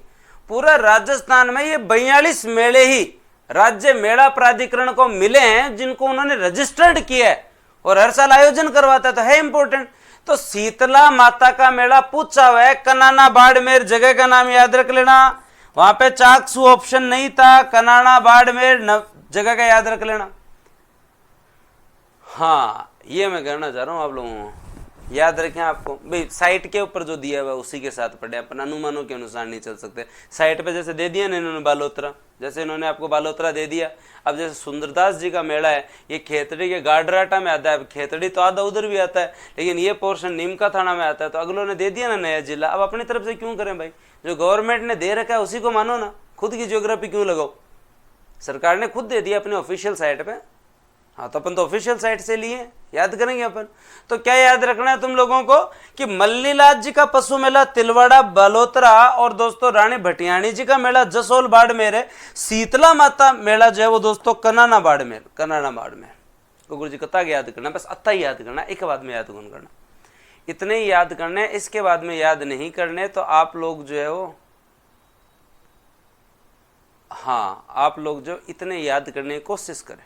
पूरा राजस्थान में ये 42 मेले ही राज्य मेला प्राधिकरण को मिले हैं जिनको उन्होंने रजिस्टर्ड किया है और हर साल आयोजन करवाता है, तो है इंपॉर्टेंट। तो शीतला माता का मेला पूछा हुआ है, कनाना बाड़मेर जगह का नाम याद रख लेना। वहां पे चाकसू ऑप्शन नहीं था, कनाना बाड़मेर जगह का याद रख लेना। हाँ, ये मैं कहना चाह रहा हूं आप लोगों को, याद रखें। आपको भाई साइट के ऊपर जो दिया हुआ उसी के साथ पढ़े, अपन अनुमानों के अनुसार नहीं चल सकते। साइट पे जैसे दे दिया ना इन्होंने बालोतरा, जैसे इन्होंने आपको बालोतरा दे दिया। अब जैसे सुंदरदास जी का मेला है, ये खेतड़ी के गाडराटा में आता है। खेतड़ी तो आधा उधर भी आता है, लेकिन ये पोर्शन नीमका थाना में आता है। तो अगलों ने दे दिया ना नया जिला, अब अपनी तरफ से क्यों करें भाई? जो गवर्नमेंट ने दे रखा है उसी को मानो ना, खुद की ज्योग्राफी क्यों लगाओ? सरकार ने खुद दे दिया अपने ऑफिशियल साइट पे। हाँ, तो अपन तो ऑफिशियल साइट से लिए, याद करेंगे अपन। तो क्या याद रखना है तुम लोगों को कि मल्लीलाल जी का पशु मेला तिलवाड़ा बालोतरा, और दोस्तों रानी भटियाणी जी का मेला जसोल बाड़मेर है। शीतला माता मेला जो है वो दोस्तों कनाना बाड़मेर, कनाना बाड़मेर। तो गुरु जी कता याद करना, बस अत्ता ही याद करना, एक बाद में याद कौन करना, इतने ही याद करने, इसके बाद में याद नहीं करने। तो आप लोग जो है वो, हाँ आप लोग जो इतने याद करने की कोशिश करें,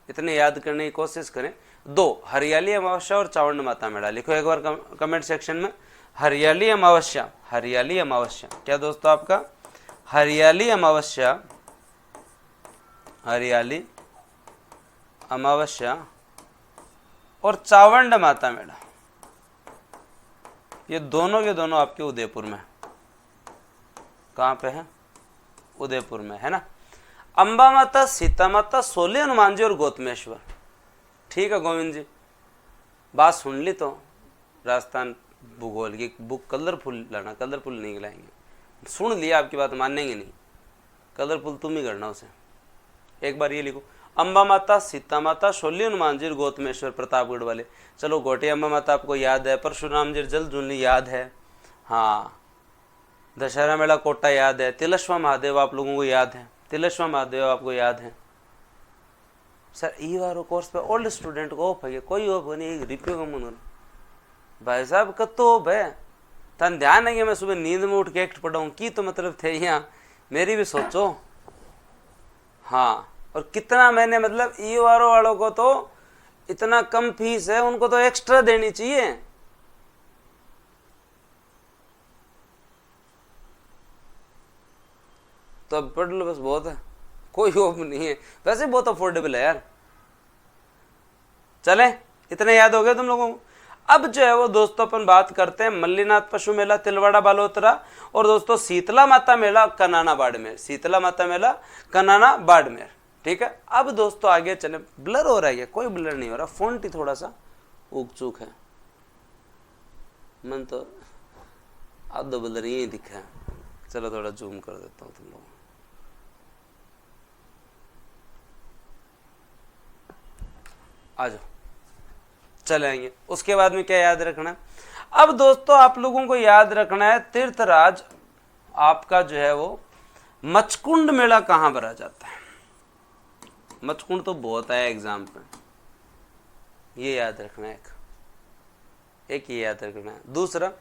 इतने याद करने की कोशिश करें। दो, हरियाली अमावस्या और चावंड माता मेला लिखो एक बार कमेंट सेक्शन में। हरियाली अमावस्या, हरियाली अमावस्या क्या दोस्तों आपका? हरियाली अमावस्या, हरियाली अमावस्या और चावंड माता मेला, ये दोनों के दोनों आपके उदयपुर में। कहाँ पे है? उदयपुर में है ना। अंबा माता, सीता माता, सोले हनुमान जी और गौतमेश्वर। ठीक है गोविंद जी, बात सुन ली तो राजस्थान भूगोल की बुक कलरफुल लाना, कलरफुल नहीं लाएंगे। सुन लिया, आपकी बात मानेंगे नहीं, कलरफुल तुम ही करना उसे। एक बार ये लिखो, अम्बा माता, सीता माता, शोली, हनुमान जी, गौतमेश्वर, प्रतापगढ़ वाले। चलो गोटी अम्बा माता आपको याद है, परशुराम जी जल झूलनी याद है, हाँ। दशहरा मेला कोटा याद है, तिलस्वा महादेव आप लोगों को याद है, तिलस्वा महादेव आपको याद है। सर ई वारो कोर्स पे ओल्ड स्टूडेंट को ऑफ है, कोई ऑफ नहीं, रिप्यो का मन भाई साहब कतो ऑफ है। तन ध्यान है कि मैं सुबह नींद में उठ के एक्ट पढ़ाऊँ की तो मतलब थे यहाँ, मेरी भी सोचो। हाँ, और कितना मैंने मतलब ई वारो वालों को तो इतना कम फीस है, उनको तो एक्स्ट्रा देनी चाहिए। तो अब पढ़ लो बस, बहुत है, कोई ऑफ नहीं है, वैसे बहुत अफोर्डेबल है यार। चले, इतने याद हो गए तुम लोगों को। अब जो है वो दोस्तों अपन बात करते हैं मल्लीनाथ पशु मेला तिलवाड़ा बालोतरा, और दोस्तों शीतला माता मेला कनाना बाड़मेर, शीतला माता मेला कनाना बाड़मेर, ठीक है। अब दोस्तों आगे चले, ब्लर हो रहा है, कोई ब्लर नहीं हो रहा, फोंट ही थोड़ा सा ऊक चूक है, मन तो आधो ब्लर यही दिखा है। चलो थोड़ा जूम कर देता हूँ तुम लोग, आ जाओ, चले आएंगे। उसके बाद में क्या याद रखना है, अब दोस्तों आप लोगों को याद रखना है तीर्थराज आपका जो है वो मचकुंड मेला कहाँ भरा जाता है। मचकुंड तो बहुत आया एग्जाम पे, ये याद रखना है, एक ये याद रखना है। दूसरा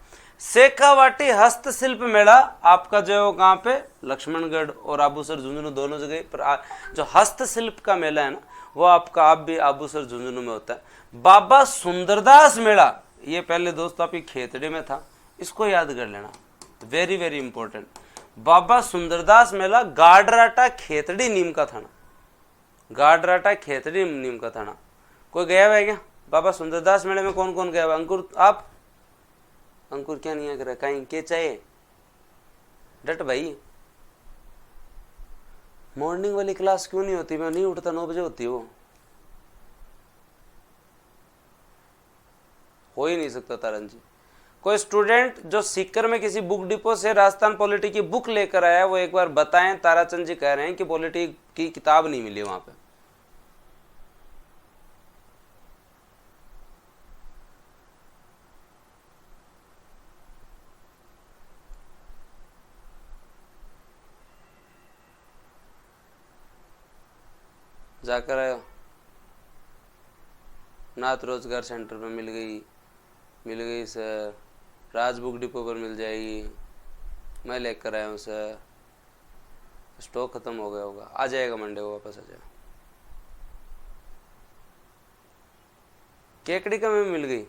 शेखावाटी हस्तशिल्प मेला आपका जो है वो कहाँ पे, लक्ष्मणगढ़ और आबूसर झुंझुनू दोनों जगह पर। जो हस्तशिल्प का मेला है ना, वो आपका आप भी आबूसर झुंझुनू में होता है। बाबा सुंदरदास मेला, ये पहले दोस्तों आपकी खेतड़ी में था, इसको याद कर लेना, वेरी वेरी इंपॉर्टेंट। बाबा सुंदरदास मेला गाडराटा खेतड़ी नीम का थाना, गाडराटा खेतड़ी नीम का थाना। कोई गया हुआ है क्या बाबा सुंदरदास मेले में? कौन कौन गया हुआ? अंकुर, आप? अंकुर क्या नहीं कर रहा, कहीं के चाहिए डट भाई। मॉर्निंग वाली क्लास क्यों नहीं होती? मैं नहीं उठता, 9 बजे होती है वो, हो ही नहीं सकता तारन जी। कोई स्टूडेंट जो सीकर में किसी बुक डिपो से राजस्थान पॉलिटी की बुक लेकर आया, वो एक बार बताएं। ताराचंद जी कह रहे हैं कि पॉलिटी की किताब नहीं मिली वहां पे। जाकर आयो, नाथ रोजगार सेंटर में मिल गई सर, राज बुक डिपो पर मिल जाएगी, मैं लेकर आया हूँ सर, स्टॉक खत्म हो गया होगा, आ जाएगा मंडे को वापस आ जाएगा। केकड़ी का में मिल गई,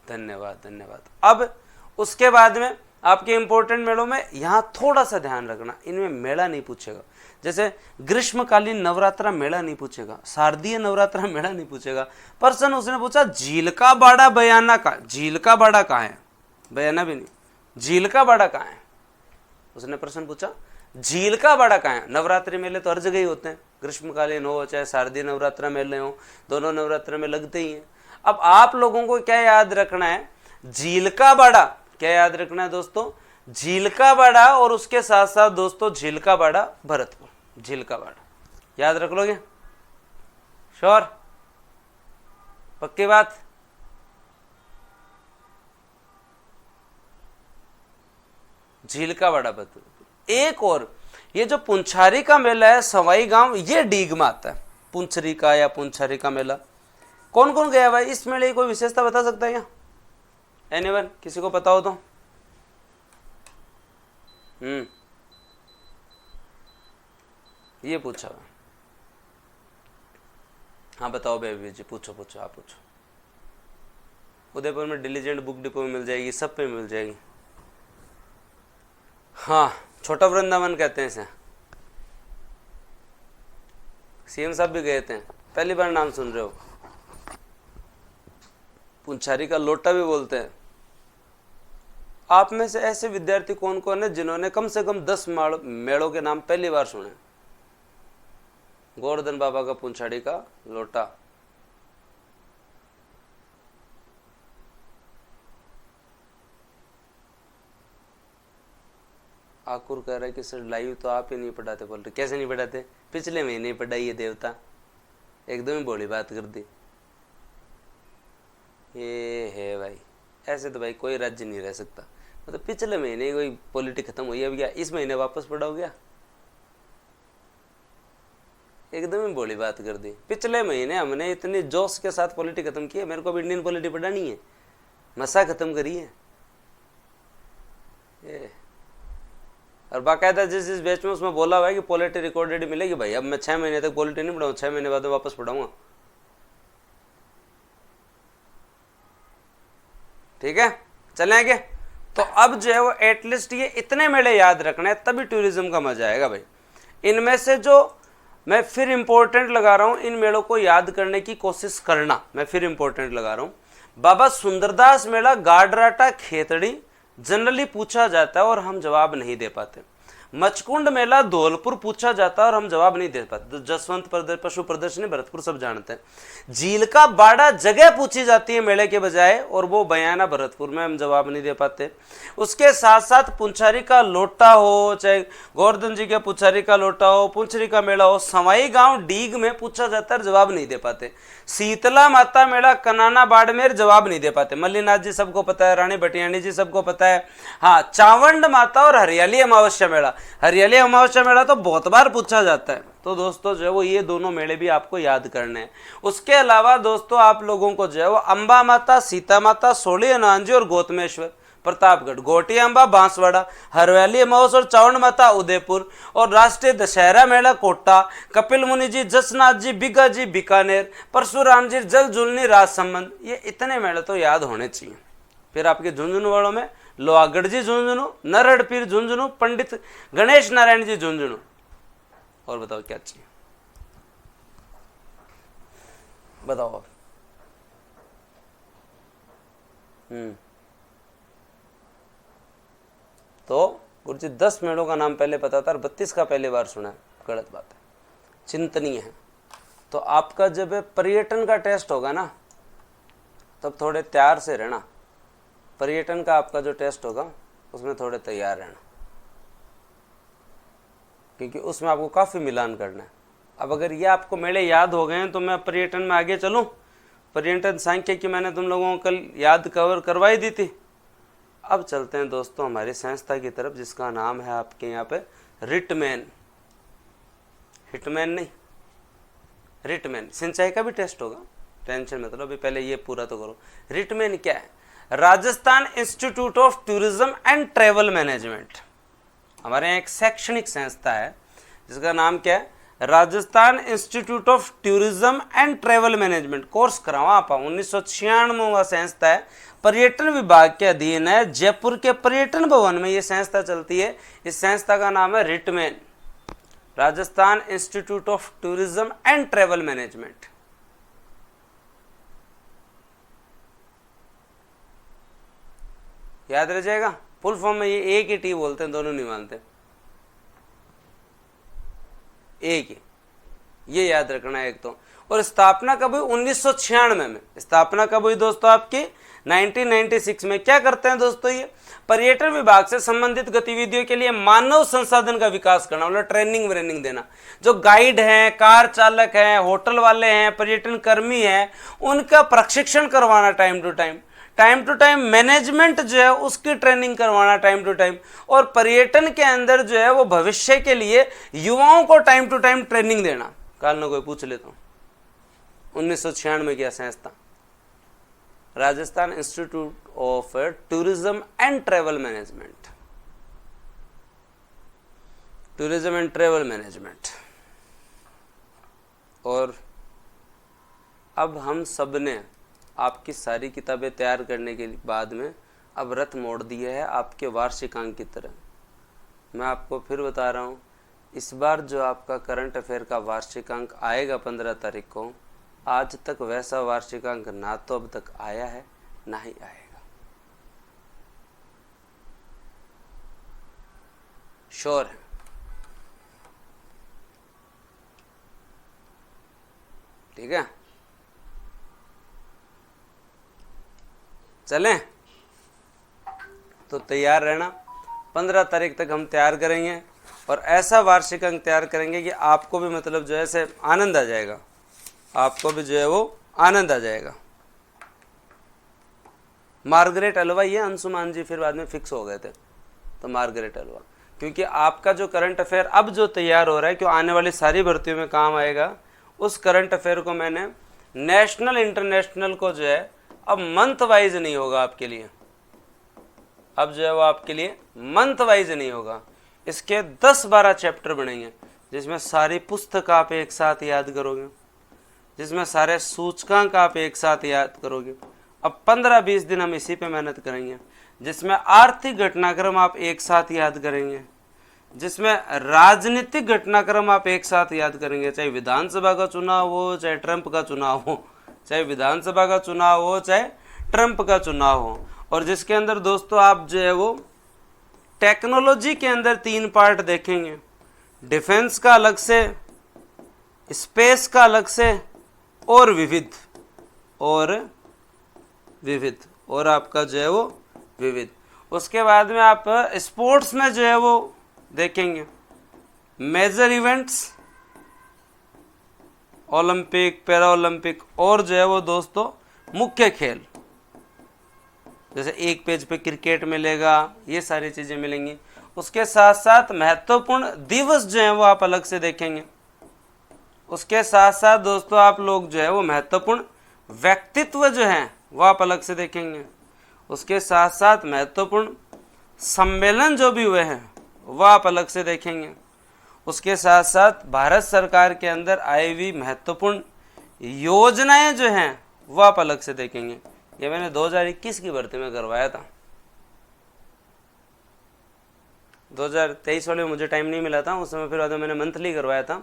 धन्यवाद धन्यवाद। अब उसके बाद में आपके इंपॉर्टेंट मेलों में यहाँ थोड़ा सा ध्यान रखना, इनमें मेला नहीं पूछेगा। जैसे ग्रीष्मकालीन नवरात्रा मेला नहीं पूछेगा, शारदीय नवरात्रा मेला नहीं पूछेगा। पर्सन उसने पूछा झील का बाड़ा बयाना का, झील का बाड़ा कहाँ है? बयाना भी नहीं, झील का बाड़ा कहाँ है? उसने प्रश्न पूछा झील का बाड़ा कहाँ है? नवरात्रि मेले तो हर जगह ही होते हैं, ग्रीष्मकालीन हो चाहे शारदीय नवरात्रा मेले हो, दोनों नवरात्र में लगते ही हैं। अब आप लोगों को क्या याद रखना है? झील का बाड़ा क्या याद रखना है दोस्तों? झील का बाड़ा, और उसके साथ साथ दोस्तों झील का बाड़ा भरतपुर, झील का बाड़ा याद रख लोगे? श्योर, पक्की बात? झील का बाड़ा भरतपुर। एक और ये जो पुंछारी का मेला है सवाई गांव, ये डीग में आता है, पुंछरी का या पुंछारी का मेला। कौन कौन गया भाई इस मेले की? कोई विशेषता बता सकता है क्या? एनीवन, किसी को पता हो तो? ये पूछा, हाँ बताओ बेबी जी, पूछो पूछो, आप पूछो। उदयपुर में डिलीजेंट बुक डिपो में मिल जाएगी, सब पे मिल जाएगी। हाँ, छोटा वृंदावन कहते हैं इसे, सीएम साहब भी गए थे, पहली बार नाम सुन रहे हो। पुंछारी का लोटा भी बोलते हैं। आप में से ऐसे विद्यार्थी कौन कौन है जिन्होंने कम से कम 10 मेलों के नाम पहली बार सुने? गोवर्धन बाबा का पुंछाड़ी का लोटा, आकुर कह रहा है कि सर लाइव तो आप ही नहीं पढ़ाते। बोल रहे कैसे नहीं पढ़ाते? पिछले महीने पढ़ाई है देवता, एकदम ही बोली बात कर दी। ये है भाई, ऐसे तो भाई कोई राज्य नहीं रह सकता। मतलब पिछले महीने कोई पॉलिटिक खत्म हुई, अब क्या इस महीने वापस पढ़ाओ क्या? एकदम ही बोली बात कर दी। पिछले महीने हमने इतनी जोश के साथ पॉलिटिक खत्म की है, मेरे को अब इंडियन पॉलिटिक पढ़ानी है, मसा खत्म करी है। और बाकायदा जिस बैच में उसमें बोला हुआ है कि पॉलिटी रिकॉर्डेड मिलेगी। भाई अब मैं 6 महीने तक पॉलिटी नहीं पढ़ाऊँ, 6 महीने बाद वापस पढ़ाऊंगा। ठीक है, चलें आगे। तो अब जो है वो एटलीस्ट ये इतने मेले याद रखना है, तभी टूरिज्म का मजा आएगा भाई। इनमें से जो मैं फिर इंपॉर्टेंट लगा रहा हूं, इन मेलों को याद करने की कोशिश करना। मैं फिर इंपॉर्टेंट लगा रहा हूं। बाबा सुंदरदास मेला गाडराटा खेतड़ी जनरली पूछा जाता है और हम जवाब नहीं दे पाते। मचकुंड मेला धौलपुर पूछा जाता है और हम जवाब नहीं दे पाते। जसवंत पशु प्रदर्शनी भरतपुर सब जानते हैं। झील का बाड़ा जगह पूछी जाती है मेले के बजाय, और वो बयाना भरतपुर में, हम जवाब नहीं दे पाते। उसके साथ साथ पुंछारी का लोटा हो, चाहे गोवर्धन जी के पुंछारी का लोटा हो, पुंछरी का मेला हो, सवाई गांव डीग में पूछा जाता है, जवाब नहीं दे पाते। शीतला माता मेला कनाना बाड़मेर, जवाब नहीं दे पाते। मल्लीनाथ जी सबको पता है, रानी भटियाणी जी सबको पता है। हाँ, चावंड माता और हरियाली अमावस्या मेला, हरियाली अमावस्या मेला तो बहुत बार पूछा जाता है। तो दोस्तों जो है वो ये दोनों मेले भी आपको याद करने हैं। उसके अलावा दोस्तों आप लोगों को जो है वो अंबा माता, सीता माता, सोली हनुमानजी और गौतमेश्वर प्रतापगढ़, गोटी अंबा बांसवाड़ा, हरियाली अमावस और चावंड माता उदयपुर, और राष्ट्रीय दशहरा मेला कोटा, कपिल मुनि जी, जसनाथ जी, बिगा जी बीकानेर, परशुराम जी जल झुलनी राजसमंद। ये इतने मेले तो याद होने चाहिए। फिर आपके झुंझुनू वालों में लोहागढ़ जी झुंझुनू, नरहड़पीर झुंझुनू, पंडित गणेश नारायण जी झुंझुनू। और बताओ क्या चाहिए, बताओ आप। तो गुरुजी 10 मेलों का नाम पहले पता था और 32 का पहली बार सुना है, गलत बात है, चिंतनीय है। तो आपका जब पर्यटन का टेस्ट होगा ना, तब थोड़े तैयार से रहना। पर्यटन का आपका जो टेस्ट होगा उसमें थोड़े तैयार रहना, क्योंकि उसमें आपको काफ़ी मिलान करना है। अब अगर ये आपको मेले याद हो गए हैं तो मैं पर्यटन में आगे चलूँ। पर्यटन सांख्यिकी मैंने तुम लोगों को कल याद कवर करवाई दी थी। अब चलते हैं दोस्तों हमारी संस्था की तरफ, जिसका नाम है आपके यहाँ पे रिटमैन। हिटमैन नहीं, रिटमैन। सिंचाई का भी टेस्ट होगा, टेंशन मतलब अभी पहले ये पूरा तो करो। रिटमैन क्या है? Rajasthan institute of tourism and travel management. हमारे यहाँ एक शैक्षणिक संस्था है जिसका नाम क्या है? Rajasthan institute of tourism and travel management. Course करावा आप 1996 संस्था है, पर्यटन विभाग के अधीन है। जयपुर के पर्यटन भवन में ये संस्था चलती है। इस संस्था का नाम है RITTMAN, Rajasthan institute of tourism and travel management. याद रह जाएगा। फुल फॉर्म में ये एक ही टी बोलते हैं, दोनों नहीं मानते, एक ही, ये याद रखना है एक तो। और स्थापना कब हुई? 1996 में। स्थापना कब हुई दोस्तों आपकी? 1996 में। क्या करते हैं दोस्तों ये? पर्यटन विभाग से संबंधित गतिविधियों के लिए मानव संसाधन का विकास करना, मतलब ट्रेनिंग व्रेनिंग देना। जो गाइड हैं, कार चालक हैं, होटल वाले हैं, पर्यटन कर्मी हैं, उनका प्रशिक्षण करवाना time to time. Time to time management जो है उसकी ट्रेनिंग करवाना टाइम टू टाइम। और पर्यटन के अंदर जो है वो भविष्य के लिए युवाओं को टाइम टू टाइम ट्रेनिंग देना। कल ना कोई पूछ लेता हूँ, 1996 में किया संस्था, Rajasthan institute of tourism and travel management. Tourism and travel management. और अब हम सब ने आपकी सारी किताबें तैयार करने के बाद में अब रथ मोड़ दिया है आपके वार्षिकांक की तरह। मैं आपको फिर बता रहा हूँ, इस बार जो आपका करंट अफेयर का वार्षिकांक आएगा 15 तारीख को, आज तक वैसा वार्षिकांक ना तो अब तक आया है ना ही आएगा। श्योर है? ठीक है, चलें तो तैयार रहना। 15 तारीख तक हम तैयार करेंगे और ऐसा वार्षिक अंक तैयार करेंगे कि आपको भी मतलब जो है से आनंद आ जाएगा, आपको भी जो है वो आनंद आ जाएगा। मार्गरेट अलवा, ये अंशुमान जी फिर बाद में फिक्स हो गए थे, तो मार्गरेट अलवा, क्योंकि आपका जो करंट अफेयर अब जो तैयार हो रहा है, क्यों आने वाली सारी भर्तियों में काम आएगा, उस करंट अफेयर को मैंने नेशनल इंटरनेशनल को जो है अब मंथ वाइज नहीं होगा आपके लिए, अब जो है वो आपके लिए मंथ वाइज नहीं होगा, इसके 10-12 चैप्टर बनेंगे, जिसमें सारी पुस्तक आप एक साथ याद करोगे, जिसमें सारे सूचकांक आप एक साथ याद करोगे। अब 15-20 दिन हम इसी पे मेहनत करेंगे, जिसमें आर्थिक घटनाक्रम आप एक साथ याद करेंगे, जिसमें राजनीतिक घटनाक्रम आप एक साथ याद करेंगे, चाहे विधानसभा का चुनाव हो, चाहे ट्रंप का चुनाव हो, चाहे विधानसभा का चुनाव हो, चाहे ट्रंप का चुनाव हो, और जिसके अंदर दोस्तों आप जो है वो टेक्नोलॉजी के अंदर 3 पार्ट देखेंगे, डिफेंस का अलग से, स्पेस का अलग से, और विविध, और आपका जो है वो विविध। उसके बाद में आप स्पोर्ट्स में जो है वो देखेंगे major events, Olympic, para Olympic, और जो है वो दोस्तों मुख्य खेल, जैसे एक पेज पे क्रिकेट मिलेगा, ये सारी चीजें मिलेंगी। उसके साथ साथ महत्वपूर्ण दिवस जो है वो आप अलग से देखेंगे। उसके साथ साथ दोस्तों आप लोग जो है वो महत्वपूर्ण व्यक्तित्व जो हैं वो आप अलग से देखेंगे। उसके साथ साथ महत्वपूर्ण सम्मेलन जो भी हुए हैं वो आप अलग से देखेंगे। उसके साथ साथ भारत सरकार के अंदर आई हुई महत्वपूर्ण योजनाएं जो हैं वो आप अलग से देखेंगे। ये मैंने 2021 की भर्ती में करवाया था, 2023 वाले में मुझे टाइम नहीं मिला था, उस समय फिर बाद में मैंने मंथली करवाया था।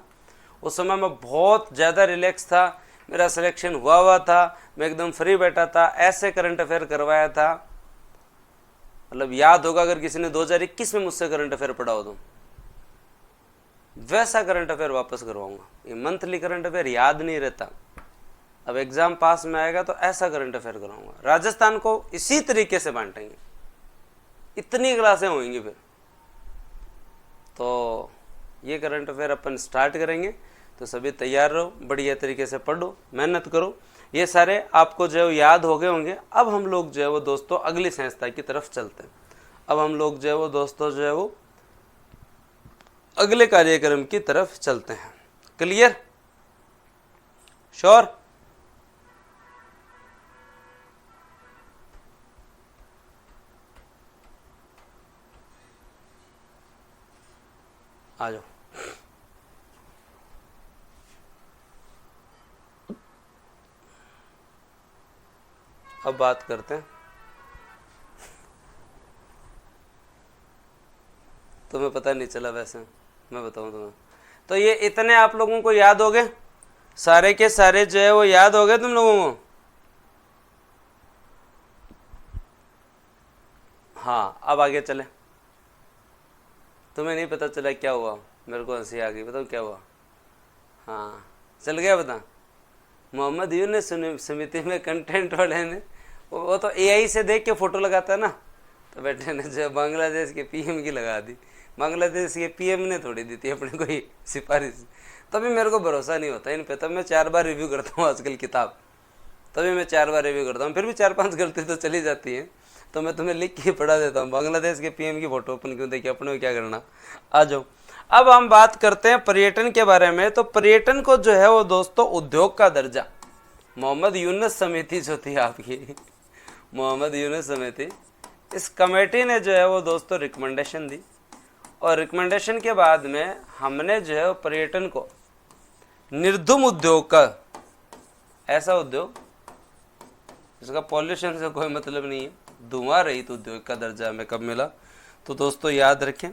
उस समय मैं बहुत ज़्यादा रिलैक्स था, मेरा सिलेक्शन हुआ था, मैं एकदम फ्री बैठा था, ऐसे करंट अफेयर करवाया था। मतलब याद होगा अगर किसी ने 2021 में मुझसे करंट अफेयर पढ़ा हो तो वैसा करंट अफेयर वापस करवाऊंगा। ये मंथली करंट अफेयर याद नहीं रहता, अब एग्जाम पास में आएगा तो ऐसा करंट अफेयर कराऊंगा। राजस्थान को इसी तरीके से बांटेंगे, इतनी क्लासें होंगी फिर तो ये करंट अफेयर अपन स्टार्ट करेंगे। तो सभी तैयार रहो, बढ़िया तरीके से पढ़ो, मेहनत करो। ये सारे आपको जो है याद हो गए होंगे। अब हम लोग जो है वो दोस्तों अगली संस्था की तरफ चलते हैं। अब हम लोग जो है वो दोस्तों जो है वो अगले कार्यक्रम की तरफ चलते हैं। क्लियर? श्योर? आ जाओ। अब बात करते हैं, तुम्हें पता नहीं चला वैसे, मैं बताऊं तुम्हें। तो ये इतने आप लोगों को याद हो गए, सारे के सारे जो है वो याद हो गए तुम लोगों को? हाँ, अब आगे चले। तुम्हें नहीं पता चला क्या हुआ? मेरे को हंसी आ गई, बताओ क्या हुआ? हाँ, चल गया बता। मोहम्मद यूनुस समिति में कंटेंट वाले ने वो तो एआई से देख के फोटो लगाता है ना, तो बेटे ने जो बांग्लादेश के पीएम की लगा दी। बांग्लादेश के पीएम ने थोड़ी दी थी अपने कोई सिफारिश। तभी मेरे को भरोसा नहीं होता इन पे, तब मैं 4 बार रिव्यू करता हूँ आजकल किताब, तभी मैं 4 बार रिव्यू करता हूँ। फिर भी 4-5 गलती तो चली जाती है, तो मैं तुम्हें लिख के पढ़ा देता हूँ। बांग्लादेश के पीएम की फोटो अपन क्यों देखिए, अपने को क्या करना। आ जाओ, अब हम बात करते हैं पर्यटन के बारे में। तो पर्यटन को जो है वो दोस्तों उद्योग का दर्जा, मोहम्मद यूनुस समिति जो थी आपकी, मोहम्मद यूनुस समिति, इस कमेटी ने जो है वो दोस्तों रिकमेंडेशन दी, और रिकमेंडेशन के बाद में हमने जो है पर्यटन को निर्धूम उद्योग का, ऐसा उद्योग जिसका पॉल्यूशन से कोई मतलब नहीं है, धुआं रहित उद्योग का दर्जा हमें कब मिला? तो दोस्तों याद रखें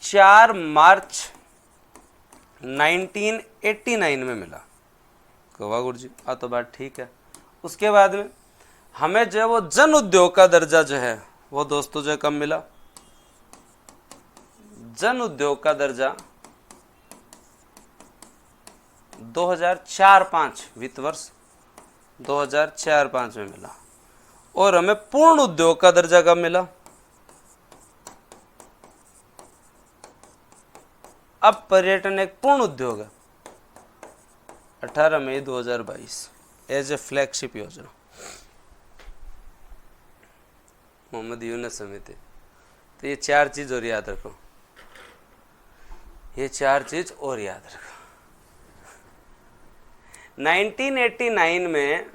4 मार्च 1989 में मिला। वाह गुरु जी, तो बात ठीक है। उसके बाद में हमें जो है वो जन उद्योग का दर्जा जो है वो दोस्तों जो है कब मिला? जन उद्योग का दर्जा 2004-05 वित्त वर्ष 2004-05 में मिला। और हमें पूर्ण उद्योग का दर्जा कब मिला? अब पर्यटन एक पूर्ण उद्योग है 18 मई 2022 एज ए फ्लैगशिप योजना मोहम्मद यूनुस समिति। तो ये 4 चीज और याद रखो, ये 4 चीज और याद रखो। 1989 में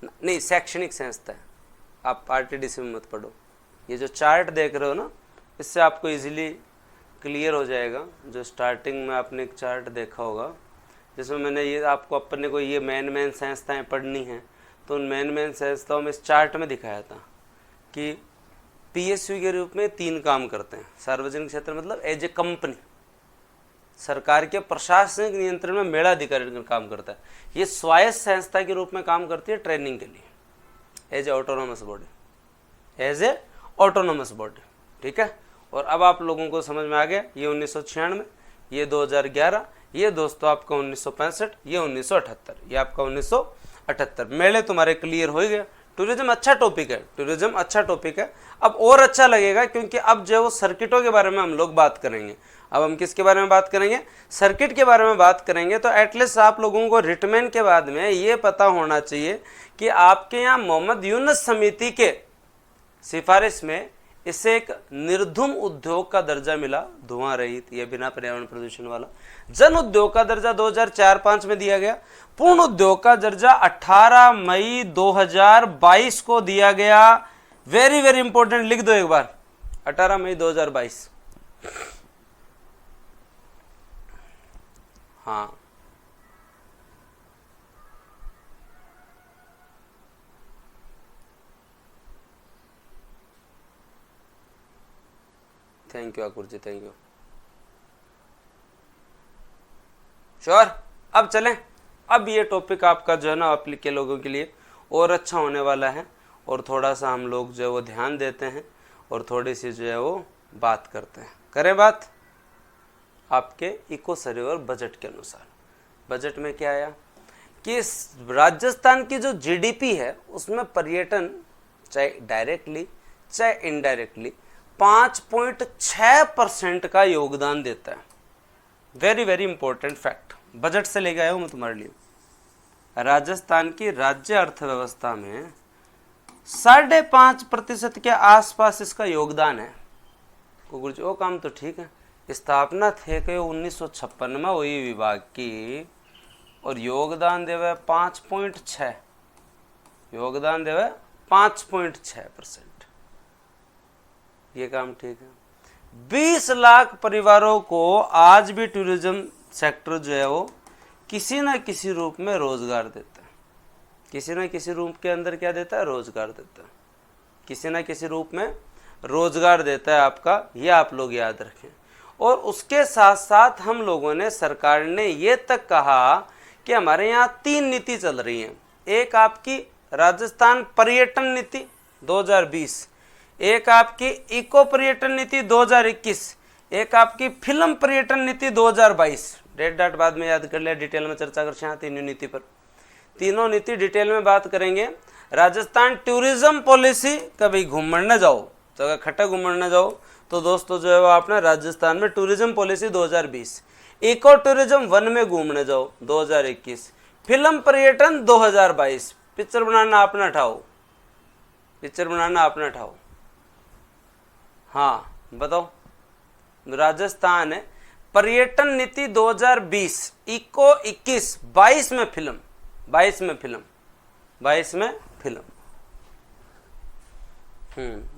नहीं, शैक्षणिक संस्था है, आप आरटीडीसी में मत पढ़ो। ये जो चार्ट देख रहे हो ना, इससे आपको इजीली क्लियर हो जाएगा। जो स्टार्टिंग में आपने एक चार्ट देखा होगा जिसमें मैंने ये आपको अपने को ये मेन संस्थाएं पढ़नी हैं, तो उन मेन संस्थाओं में इस चार्ट में दिखाया था कि पीएसयू के रूप में 3 काम करते हैं। सार्वजनिक क्षेत्र मतलब एज ए कंपनी, सरकार के प्रशासनिक नियंत्रण में मेला अधिकारी का काम करता है। ये स्वायत्त संस्था के रूप में काम करती है ट्रेनिंग के लिए, as a autonomous body, as a autonomous body. ठीक है, और अब आप लोगों को समझ में आ गया, ये 1996, ये 2011, ये दोस्तों आपका 1965, ये 1978, ये आपका 1978। मेले तुम्हारे क्लियर हो गया। टूरिज्म अच्छा टॉपिक है, टूरिज्म अच्छा टॉपिक है। अब और अच्छा लगेगा क्योंकि अब जो वो सर्किटों के बारे में हम लोग बात करेंगे। अब हम किसके बारे में बात करेंगे? सर्किट के बारे में बात करेंगे। तो एटलीस्ट आप लोगों को रिटमेंट के बाद में ये पता होना चाहिए कि आपके यहाँ मोहम्मद यूनुस समिति के सिफारिश में इसे एक निर्धूम उद्योग का दर्जा मिला, धुआं रहित, यह बिना पर्यावरण प्रदूषण वाला। जन उद्योग का दर्जा 2004-05 में दिया गया। पूर्ण उद्योग का दर्जा 18 मई 2022 को दिया गया। वेरी वेरी इंपॉर्टेंट, लिख दो एक बार, 18 मई 2022। हाँ, thank you Akur ji, thank you. Sure, अब चलें। अब ये टॉपिक आपका जो है ना आप के लोगों के लिए और अच्छा होने वाला है, और थोड़ा सा हम लोग जो है वो ध्यान देते हैं और थोड़ी सी जो है वो बात करते हैं। करें बात आपके इको सर्वे और बजट के अनुसार। बजट में क्या आया कि राजस्थान की जो जीडीपी है उसमें पर्यटन चाहे डायरेक्टली चाहे इनडायरेक्टली 5.6% का योगदान देता है। Very very important fact, budget से लेके आया हूं मैं तुम्हारे लिए। राजस्थान की राज्य अर्थव्यवस्था में 5.5% के आसपास इसका योगदान है। गुरु जी वो काम तो ठीक है, स्थापना थे कि 1956 में हुई विभाग की, और योगदान देवे 5.6, योगदान देवे 5.6%। ये काम ठीक है। 20 लाख परिवारों को आज भी टूरिज्म सेक्टर जो है वो किसी न किसी रूप में रोजगार देता है। किसी न किसी रूप के अंदर क्या देता है? रोजगार देता है। किसी न किसी रूप में रोजगार देता है आपका, ये आप लोग याद रखें। और उसके साथ साथ हम लोगों ने, सरकार ने ये तक कहा कि हमारे यहाँ 3 नीति चल रही हैं। एक आपकी राजस्थान पर्यटन नीति 2020, एक आपकी इको पर्यटन नीति 2021, एक आपकी फिल्म पर्यटन नीति 2022। डेट डाट बाद में याद कर लिया, डिटेल में चर्चा कर यहाँ तीनों नीति पर। तीनों नीति डिटेल में बात करेंगे। राजस्थान टूरिज्म पॉलिसी, कभी घूमने न जाओ तो अगर खट्टा घूमने न जाओ तो दोस्तों जो है वो आपने राजस्थान में टूरिज्म पॉलिसी 2020, इको टूरिज्म वन में घूमने जाओ 2021, फिल्म पर्यटन 2022। पिक्चर बनाना अपना ठाओ, पिक्चर बनाना अपना ठाओ। हाँ बताओ, राजस्थान है पर्यटन नीति 2020, इको 21, 22 में फिल्म, 22 में फिल्म, 22 में फिल्म,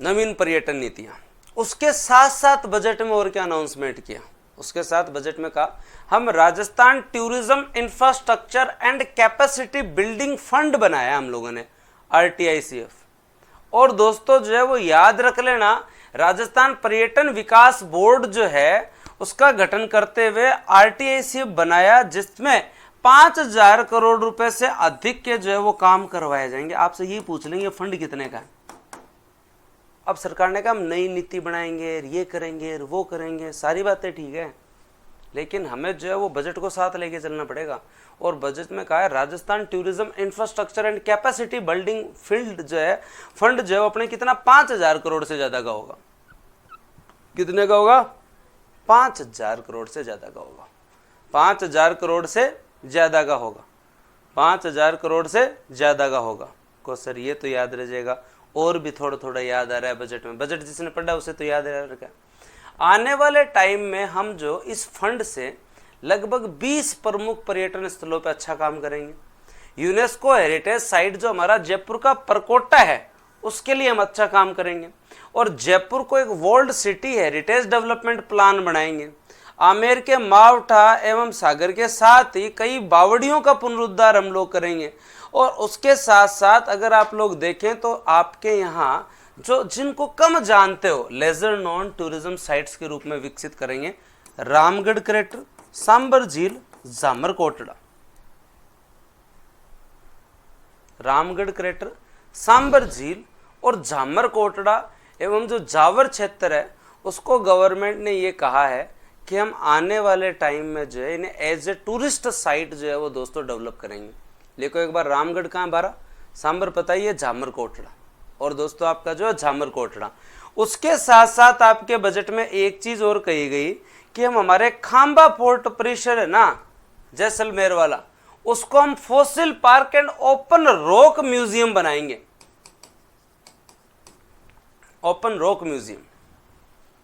नवीन पर्यटन नीतियां। उसके साथ साथ बजट में और क्या अनाउंसमेंट किया? उसके साथ बजट में कहा हम Rajasthan tourism infrastructure and capacity building fund बनाया हम लोगों ने, RTICF। और दोस्तों जो है वो याद रख लेना, राजस्थान पर्यटन विकास बोर्ड जो है उसका गठन करते हुए RTICF बनाया, जिसमें 5,000 करोड़ रुपए से अधिक के जो है वो काम करवाए जाएंगे। आपसे ये पूछ लेंगे फंड कितने का है? अब सरकार ने कहा हम नई नीति बनाएंगे, ये करेंगे, वो करेंगे, सारी बातें ठीक है, लेकिन हमें जो है वो बजट को साथ लेके चलना पड़ेगा। और बजट में कहा है Rajasthan tourism infrastructure and capacity building field जो है फंड जो है अपने कितना 5,000 करोड़ से ज्यादा का होगा। कितने का होगा? 5,000 करोड़ से ज़्यादा का होगा। 5,000 करोड़ से ज़्यादा का होगा। 5,000 करोड़ से ज़्यादा का होगा। को सर ये तो याद रह जाएगा, और भी थोड़ा थोड़ा याद आ रहा है बजट में। बजट जिसने पढ़ा उसे तो याद रह रहा है। आने वाले टाइम में हम जो इस फंड से लगभग 20 प्रमुख पर्यटन स्थलों पर अच्छा काम करेंगे। यूनेस्को हेरिटेज साइट जो हमारा जयपुर का परकोटा है उसके लिए हम अच्छा काम करेंगे, और जयपुर को एक world city heritage development plan बनाएंगे। आमेर के मावठा एवं सागर के साथ ही कई बावड़ियों का पुनरुद्धार हम लोग करेंगे। और उसके साथ साथ अगर आप लोग देखें तो आपके यहाँ जो जिनको कम जानते हो लेजर नॉन टूरिज्म साइट्स के रूप में विकसित करेंगे। रामगढ़ क्रेटर, सांबर झील, जामर कोटड़ा। रामगढ़ क्रेटर, सांबर झील और जामर कोटड़ा एवं जो जावर क्षेत्र है उसको गवर्नमेंट ने ये कहा है कि हम आने वाले टाइम में जो है इन्हें एज ए टूरिस्ट साइट जो है वो दोस्तों डेवलप करेंगे। देखो एक बार रामगढ़ कहाँ बारा, सांबर पता ही है, जामर कोटड़ा, और दोस्तों आपका जो है जामर कोटड़ा। उसके साथ साथ आपके बजट में एक चीज और कही गई कि हम हमारे खांबा फोर्ट परिसर है ना जैसलमेर वाला, उसको हम fossil park and open rock museum बनाएंगे। ओपन रॉक म्यूजियम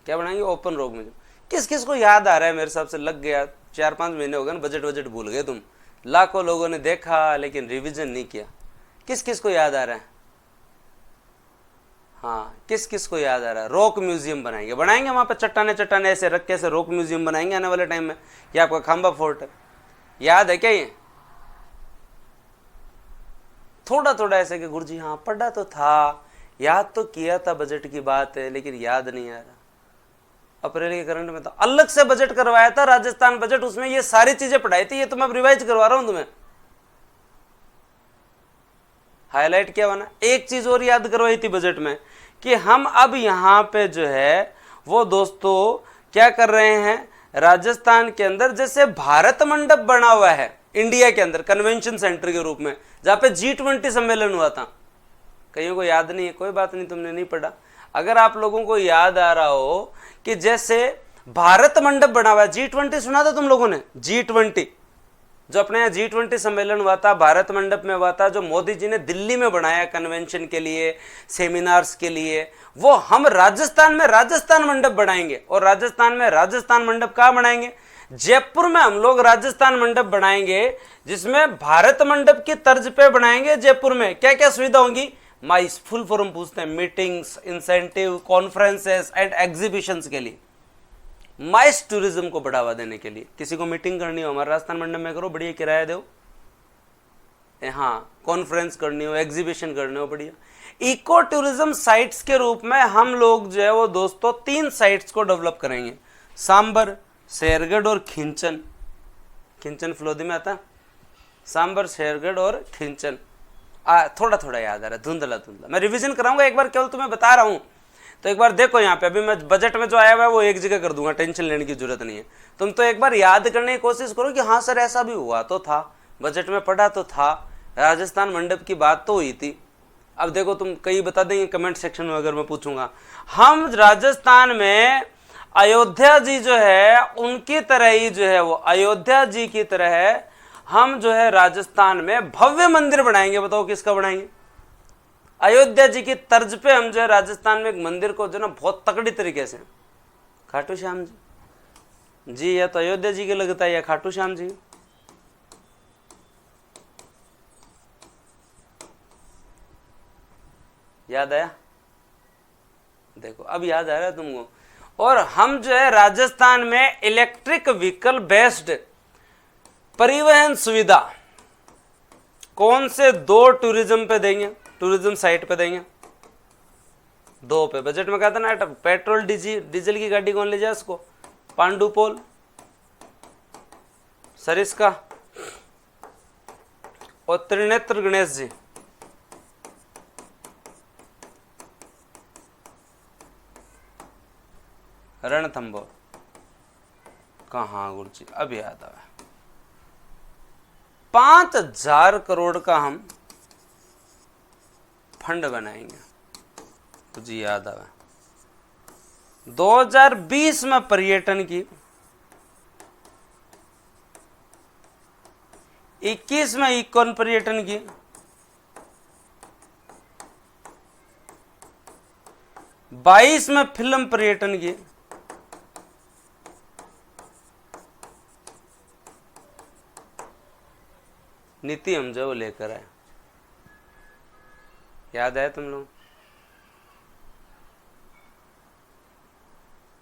क्या बनाएंगे? Open rock museum. किस किस को याद आ रहा है? मेरे हिसाब से लग गया, 4-5 महीने हो गए बजट भूल गए तुम। लाखों लोगों ने देखा लेकिन रिवीजन नहीं किया। किस किस को याद आ रहा है? हाँ, किस किस को याद आ रहा है? रॉक म्यूजियम बनाएंगे वहां पे, चट्टाने ऐसे रख के ऐसे रॉक म्यूजियम बनाएंगे आने वाले टाइम में। ये आपका खांबा फोर्ट है, याद है क्या? ये थोड़ा थोड़ा ऐसे कि गुरुजी हाँ पढ़ा तो था, याद तो किया था, बजट की बात है लेकिन याद नहीं आ रहा। अप्रैल के करंट में था, अलग से बजट करवाया था राजस्थान बजट, उसमें ये सारी चीजें पढ़ाई थी। ये तो मैं रिवाइज करवा रहा हूं तुम्हें, हाईलाइट किया बना। एक चीज और याद करवाई थी बजट में कि हम अब यहां पे जो है वो दोस्तों क्या कर रहे हैं, राजस्थान के अंदर जैसे भारत मंडप बना हुआ है इंडिया के अंदर कन्वेंशन सेंटर के रूप में, जहां पे G20 सम्मेलन हुआ था। कईयों को याद नहीं है, कोई बात नहीं, तुमने नहीं पढ़ा। अगर आप लोगों को याद आ रहा हो कि जैसे भारत मंडप बना हुआ है, G20 सुना था तुम लोगों ने? G20 जो अपने यहाँ G20 सम्मेलन हुआ था, भारत मंडप में हुआ था, जो मोदी जी ने दिल्ली में बनाया कन्वेंशन के लिए, सेमिनार्स के लिए, वो हम राजस्थान में राजस्थान मंडप बनाएंगे। और राजस्थान में राजस्थान मंडप कहाँ बनाएंगे? जयपुर में हम लोग राजस्थान मंडप बनाएंगे, जिसमें भारत मंडप की तर्ज पे बनाएंगे। जयपुर में क्या क्या सुविधा होंगी? माइस फुल फॉर्म पूछते हैं, meetings, incentive, conferences and exhibitions के लिए, माइस टूरिज्म को बढ़ावा देने के लिए। किसी को मीटिंग करनी हो हमारे राजस्थान मंडप में करो, बढ़िया किराया दो। हाँ, कॉन्फ्रेंस करनी हो, एग्जीबिशन करनी हो, बढ़िया। इको टूरिज्म साइट्स के रूप में हम लोग जो है वो दोस्तों 3 साइट्स को डेवलप करेंगे, सांबर, शेरगढ़ और खिंचन। खिंचन फलोदी में आता, सांबर, शेरगढ़ और खिंचन। थोड़ा थोड़ा याद आ रहा है, धुंधला धुंधला। मैं रिवीजन कराऊंगा एक बार, केवल तुम्हें बता रहा हूं। तो एक बार देखो यहाँ पे, अभी मैं बजट में जो आया हुआ है वो एक जगह कर दूंगा, टेंशन लेने की जरूरत नहीं है। तुम तो एक बार याद करने की कोशिश करो कि हाँ सर ऐसा भी हुआ तो था, बजट में पढ़ा तो था, राजस्थान मंडप की बात तो हुई थी। अब देखो तुम कई बता देंगे कमेंट सेक्शन में, अगर मैं पूछूंगा हम राजस्थान में अयोध्या जी जो है उनकी तरह ही जो है वो अयोध्या जी की तरह है, हम जो है राजस्थान में भव्य मंदिर बनाएंगे। बताओ किसका बनाएंगे? अयोध्या जी की तर्ज पे हम जो है राजस्थान में एक मंदिर को जो ना बहुत तकड़ी तरीके से, खाटू श्याम जी, या तो अयोध्या जी के लगता है या खाटू श्याम जी। याद आया? देखो अब याद आ रहा है तुमको। और हम जो है राजस्थान में इलेक्ट्रिक व्हीकल बेस्ड परिवहन सुविधा कौन से 2 टूरिज्म पे देंगे, टूरिज्म साइट पे देंगे? 2 पे। बजट में कहा था ना, पेट्रोल डीजल की गाड़ी कौन ले जाए उसको? पांडुपोल, सरिस्का और त्रिनेत्र गणेश जी। रणथंबोर कहाँ गुरु जी? अब याद आया, 5,000 करोड़ का हम फंड बनाएंगे। तो जी याद आया, 2020 में पर्यटन की, 21 में इकोन पर्यटन की, 22 में फिल्म पर्यटन की, नीति हम जो लेकर आए। याद है तुम लोग?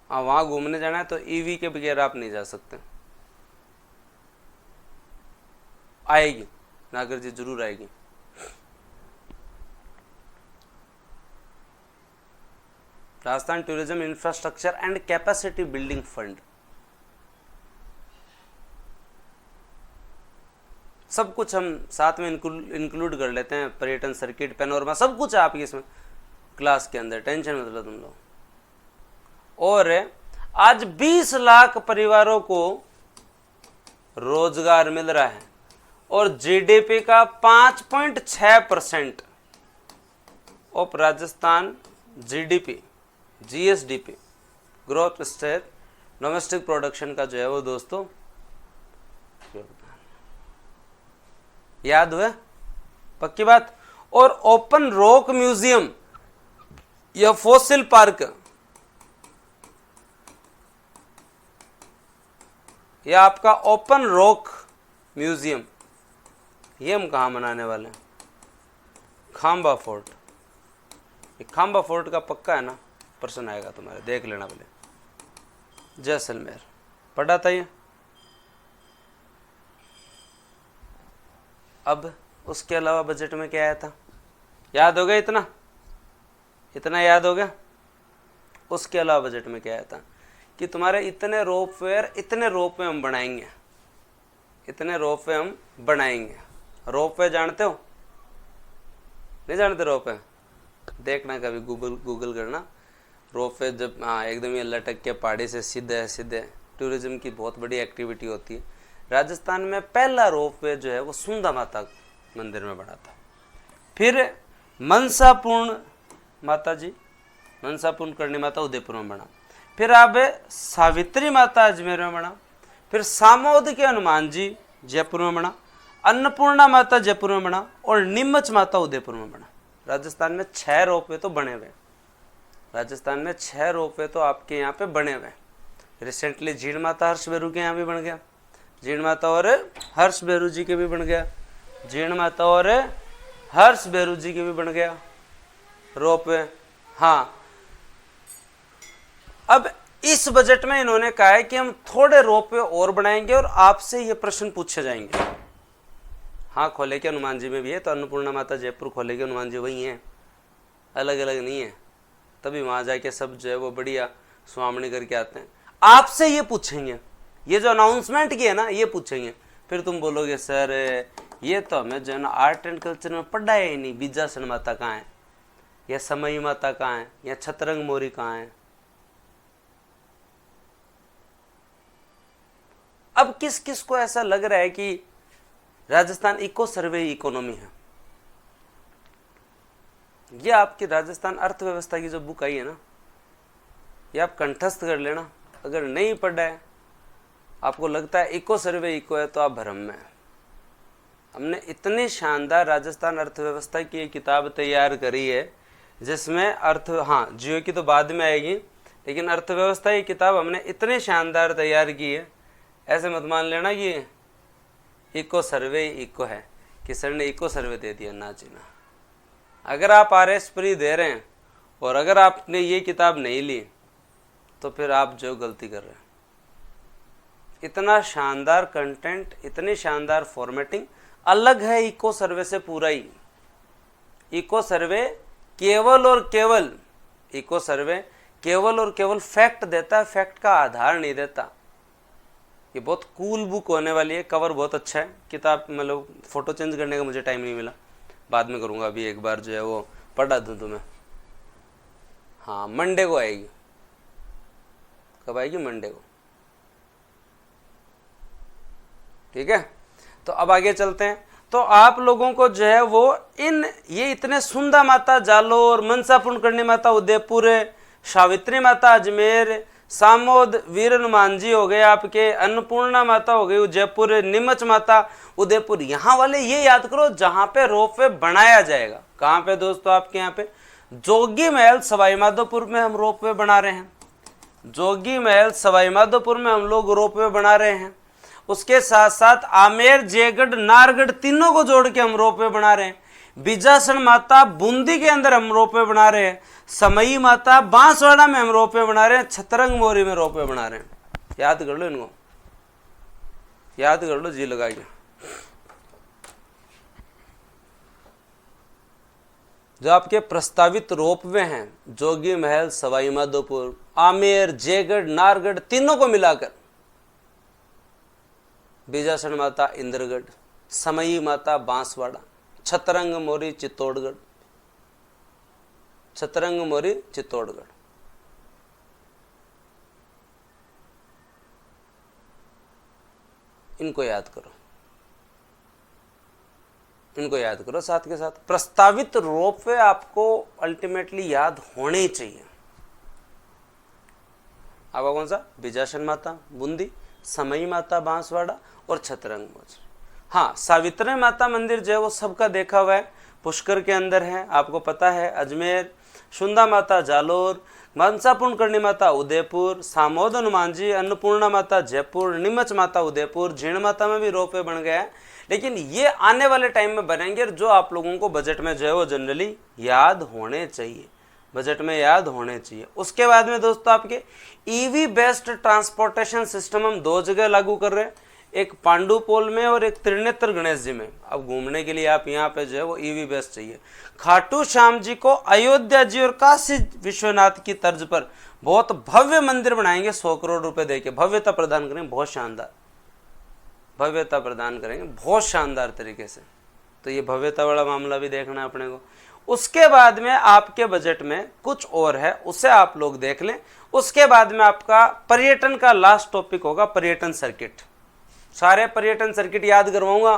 वहां घूमने जाना है तो ईवी के बगैर आप नहीं जा सकते। आएगी नागर जी, जरूर आएगी। Rajasthan tourism infrastructure and capacity building fund, सब कुछ हम साथ में इंक्लूड कर लेते हैं। पर्यटन सर्किट, पैनोरमा, सब कुछ है आपकी इसमें क्लास के अंदर, टेंशन मत लो तुम लोग। और आज 20 लाख परिवारों को रोजगार मिल रहा है और जीडीपी का 5.6% of Rajasthan GDP, GSDP, growth state domestic production का जो है वो दोस्तों याद हुआ? पक्की बात। और ओपन रॉक म्यूजियम या फॉसिल पार्क या आपका ओपन रॉक म्यूजियम, ये हम कहाँ मनाने वाले हैं? खांबा फोर्ट। खांबा फोर्ट का पक्का है ना, प्रश्न आएगा तुम्हारे, देख लेना पहले। जैसलमेर पढ़ा था ये। अब उसके अलावा बजट में क्या आया था? याद हो गया? इतना याद हो गया? उसके अलावा बजट में क्या आया था कि तुम्हारे इतने रोपवे हम बनाएंगे, इतने रोपवे हम बनाएंगे। रोपवे जानते हो? नहीं जानते रोपवे? देखना कभी, गूगल करना रोपवे। जब एकदम ये लटक के पहाड़ी से सीधे टूरिज्म की बहुत बड़ी एक्टिविटी होती है। राजस्थान में पहला रोपवे जो है वो सुंदा माता मंदिर में बना था। फिर मनसापूर्ण माता जी, मनसापूर्ण करणी माता उदयपुर में बना। फिर अब सावित्री माता अजमेर में बना। फिर सामोद के हनुमान जी जयपुर में बना। अन्नपूर्णा माता जयपुर में बना और नीमच माता उदयपुर में बना। राजस्थान में 6 रोपवे तो बने हुए। राजस्थान में 6 रोपवे तो आपके यहाँ पे बने हुए। रिसेंटली झीण माता हर्ष बेरू के यहाँ भी बन गया। झीण माता और हर्ष बेरू जी के भी बन गया। झीण माता और हर्ष बेरू जी के भी बन गया रोपवे। हाँ, अब इस बजट में इन्होंने कहा है कि हम थोड़े रोपवे और बनाएंगे और आपसे ये प्रश्न पूछे जाएंगे। हाँ, खोले के हनुमान जी में भी है, तो अन्नपूर्णा माता जयपुर खोले के हनुमान जी वही हैं, अलग अलग नहीं है। तभी वहां जाके सब जो है वो बढ़िया स्वामणी करके आते हैं। आपसे ये पूछेंगे, ये जो अनाउंसमेंट की है ना, ये पूछेंगे। फिर तुम बोलोगे सर ये तो हमें जो है ना आर्ट एंड कल्चर में पढ़ा ही नहीं, बीजासन माता कहाँ है, या समई माता कहाँ है, या छतरंग मोरी कहाँ है। अब किस किस को ऐसा लग रहा है कि राजस्थान इको सर्वे इकोनॉमी है? ये आपकी राजस्थान अर्थव्यवस्था की जो बुक आई है ना, ये आप कंठस्थ कर लेना। अगर नहीं पढ़ा है, आपको लगता है इको सर्वे इको है, तो आप भ्रम में हैं। हमने इतनी शानदार राजस्थान अर्थव्यवस्था की एक किताब तैयार करी है जिसमें जियो की तो बाद में आएगी, लेकिन अर्थव्यवस्था की किताब हमने इतनी शानदार तैयार की है, ऐसे मत मान लेना कि इको सर्वे इको है कि सर ने इको सर्वे दे दिया, ना जी ना। अगर आप RS प्री दे रहे हैं और अगर आपने ये किताब नहीं ली तो फिर आप जो गलती कर रहे हैं। इतना शानदार कंटेंट, इतनी शानदार फॉर्मेटिंग अलग है इको सर्वे से पूरा ही। इको सर्वे केवल और केवल फैक्ट देता है, फैक्ट का आधार नहीं देता। ये बहुत कूल बुक होने वाली है, कवर बहुत अच्छा है। किताब मतलब फोटो चेंज करने का मुझे टाइम नहीं मिला, बाद में करूँगा। अभी एक बार जो है वो पढ़ा दूँ तुम्हें। हाँ, मंडे को आएगी। कब आएगी? मंडे को। ठीक है, तो अब आगे चलते हैं। तो आप लोगों को जो है वो ये इतने सुंदा माता जालोर, मनसापूर्ण करणी माता उदयपुर, सावित्री माता अजमेर, सामोद वीर हनुमान जी हो गए आपके, अन्नपूर्णा माता हो गई जयपुर, नीमच माता उदयपुर। यहाँ वाले ये याद करो जहां पे रोपवे बनाया जाएगा। कहाँ पे दोस्तों? आपके यहाँ पे जोगी महल सवाई माधोपुर में हम रोपवे बना रहे हैं। जोगी महल सवाई माधोपुर में हम लोग रोपवे बना रहे हैं। उसके साथ साथ आमेर, जयगढ़, नारगढ़ तीनों को जोड़ के हम रोपवे बना रहे हैं। बीजासन माता बूंदी के अंदर हम रोपवे बना रहे हैं। समई माता बांसवाड़ा में हम रोपवे बना रहे हैं। छतरंग मोरी में रोपवे बना रहे हैं। याद कर लो इनको, याद कर लो जी लगा के। जो आपके प्रस्तावित रोपवे हैं, जोगी महल सवाई माधोपुर, आमेर, जयगढ़, नारगढ़ तीनों को मिलाकर, बीजासन माता इंद्रगढ़, समई माता बांसवाड़ा, छतरंग मोरी चित्तौड़गढ़, छतरंग मोरी चित्तौड़गढ़। इनको याद करो, इनको याद करो साथ के साथ। प्रस्तावित रोपवे आपको अल्टीमेटली याद होने ही चाहिए। आपका कौन सा? बीजासन माता बूंदी, समई माता बांसवाड़ा और छतरंग मोरी। हाँ, सावित्री माता मंदिर जो है वो सबका देखा हुआ है, पुष्कर के अंदर है, आपको पता है। अजमेर, सुंदा माता जालोर, मनसापूर्ण करणी माता उदयपुर, सामोद हनुमान जी, अन्नपूर्णा माता जयपुर, नीमच माता उदयपुर, झीण माता में भी रोपवे बन गया है। लेकिन ये आने वाले टाइम में बनेंगे और जो आप लोगों को बजट में जो है वो जनरली याद होने चाहिए, बजट में याद होने चाहिए। उसके बाद में दोस्तों आपके ईवी बेस्ड ट्रांसपोर्टेशन सिस्टम हम 2 जगह लागू कर रहे हैं, एक पांडुपोल में और एक त्रिनेत्र गणेश जी में। अब घूमने के लिए आप यहाँ पे जो है वो ईवी बेस्ड चाहिए। खाटू श्याम जी को अयोध्या जी और काशी विश्वनाथ की तर्ज पर बहुत भव्य मंदिर बनाएंगे, 100 करोड़ रुपए देके भव्यता प्रदान करेंगे, बहुत शानदार भव्यता प्रदान करेंगे, बहुत शानदार तरीके से। तो ये भव्यता वाला मामला भी देखना है अपने को। उसके बाद में आपके बजट में कुछ और है, उसे आप लोग देख लें। उसके बाद में आपका पर्यटन का लास्ट टॉपिक होगा पर्यटन सर्किट। सारे पर्यटन सर्किट याद करवाऊंगा।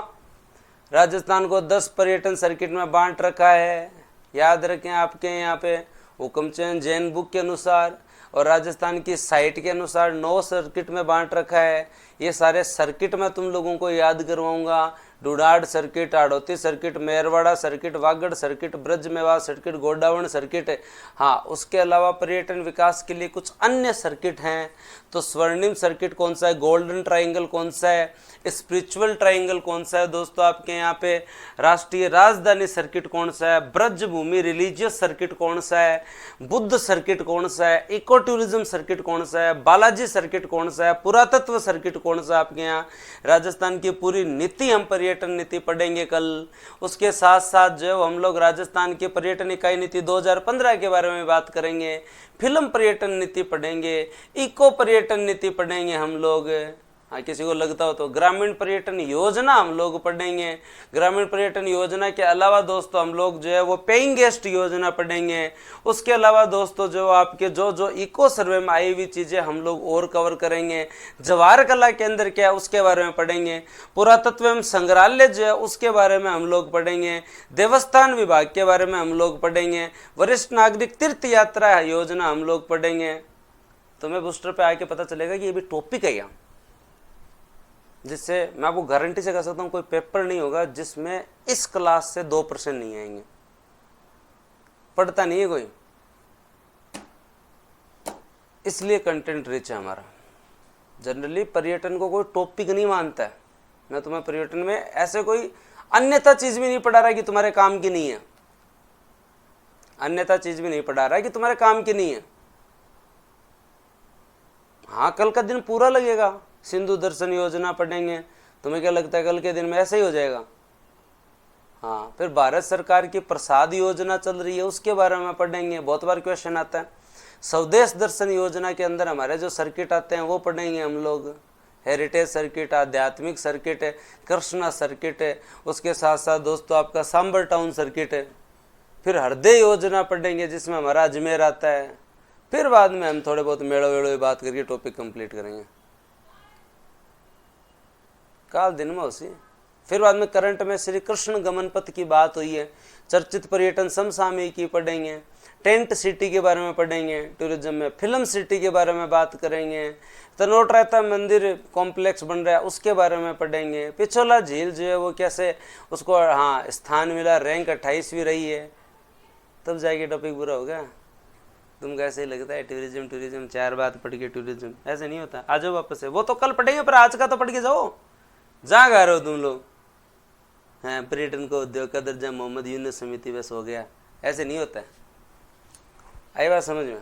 राजस्थान को 10 पर्यटन सर्किट में बांट रखा है, याद रखें। आपके यहाँ पे हुकमचंद जैन बुक के अनुसार और राजस्थान की साइट के अनुसार 9 सर्किट में बांट रखा है। ये सारे सर्किट मैं तुम लोगों को याद करवाऊंगा। डुडाड़ circuit, Hadoti circuit, Merwara circuit, Vagad circuit, Braj Mewar circuit, Godawan circuit. हाँ, उसके अलावा पर्यटन विकास के लिए कुछ अन्य सर्किट हैं। तो स्वर्णिम सर्किट कौन सा है, गोल्डन ट्राइंगल कौन सा है, स्पिरिचुअल ट्राइंगल कौन सा है दोस्तों आपके यहाँ पे, राष्ट्रीय राजधानी सर्किट कौन सा है, ब्रज भूमि रिलीजियस सर्किट कौन सा है, बुद्ध सर्किट कौन सा है, इको टूरिज्म सर्किट कौन सा है, बालाजी सर्किट कौन सा है, पुरातत्व सर्किट कौन सा आपके यहाँ। राजस्थान की पूरी नीति हम पर्यटन नीति पढ़ेंगे कल। उसके साथ साथ जो हम लोग राजस्थान की पर्यटन इकाई नीति 2015 के बारे में बात करेंगे, फिल्म पर्यटन नीति पढ़ेंगे, इको पर्यटन नीति पढ़ेंगे हम लोग। हाँ, किसी को लगता हो तो ग्रामीण पर्यटन योजना हम लोग पढ़ेंगे। ग्रामीण पर्यटन योजना के अलावा दोस्तों हम लोग जो है वो पेइंग गेस्ट योजना पढ़ेंगे। उसके अलावा दोस्तों जो आपके जो इको सर्वे में आई हुई चीज़ें हम लोग और कवर करेंगे। जवाहर कला केंद्र क्या है उसके बारे में पढ़ेंगे। पुरातत्व एवं संग्रहालय जो है उसके बारे में हम लोग पढ़ेंगे। देवस्थान विभाग के बारे में हम लोग पढ़ेंगे। वरिष्ठ नागरिक तीर्थ यात्रा योजना हम लोग पढ़ेंगे। तुम्हें बूस्टर पे आके पता चलेगा कि ये भी टॉपिक है यहाँ, जिससे मैं आपको गारंटी से कह सकता हूँ कोई पेपर नहीं होगा जिसमें इस क्लास से 2% नहीं आएंगे। पढ़ता नहीं है कोई, इसलिए कंटेंट रिच है हमारा। जनरली पर्यटन को कोई टॉपिक नहीं मानता है। मैं तुम्हें पर्यटन में ऐसे कोई अन्यथा चीज भी नहीं पढ़ा रहा कि तुम्हारे काम की नहीं है, अन्यथा चीज भी नहीं पढ़ा रहा कि तुम्हारे काम की नहीं है। हाँ, कल का दिन पूरा लगेगा, सिंधु दर्शन योजना पढ़ेंगे। तुम्हें क्या लगता है कल के दिन में ऐसे ही हो जाएगा? हाँ, फिर भारत सरकार की प्रसाद योजना चल रही है उसके बारे में पढ़ेंगे, बहुत बार क्वेश्चन आता है। स्वदेश दर्शन योजना के अंदर हमारे जो सर्किट आते हैं वो पढ़ेंगे हम लोग। हेरिटेज सर्किट, आध्यात्मिक सर्किट है, कृष्णा सर्किट है, उसके साथ साथ दोस्तों आपका सांबर टाउन सर्किट है। फिर हृदय योजना पढ़ेंगे जिसमें हमारा अजमेर आता है। फिर बाद में हम थोड़े बहुत मेड़ो वेड़ो की बात करके टॉपिक कंप्लीट करेंगे। काल दिन में उसी फिर बाद में करंट में श्री कृष्ण गमन पथ की बात हुई है, चर्चित पर्यटन समसामयिकी पढ़ेंगे, टेंट सिटी के बारे में पढ़ेंगे, टूरिज्म में फिल्म सिटी के बारे में बात करेंगे, तनोट रायता मंदिर कॉम्प्लेक्स बन रहा है उसके बारे में पढ़ेंगे, पिछोला झील जो है वो कैसे उसको स्थान मिला, रैंक 28वीं रही है, तब जाके टॉपिक बुरा हो गया। तुमको ऐसे ही लगता है टूरिज्म टूरिज्म 4 बात पढ़ के टूरिज्म, ऐसे नहीं होता। आ जाओ वापस से, वो तो कल पढ़ेंगे पर आज का तो पढ़ के जाओ। जहाँ गा रहे हो तुम लोग, हाँ पर्यटन को उद्योग का दर्जा मोहम्मद यूनुस समिति बस हो गया, ऐसे नहीं होता है। आई बात समझ में?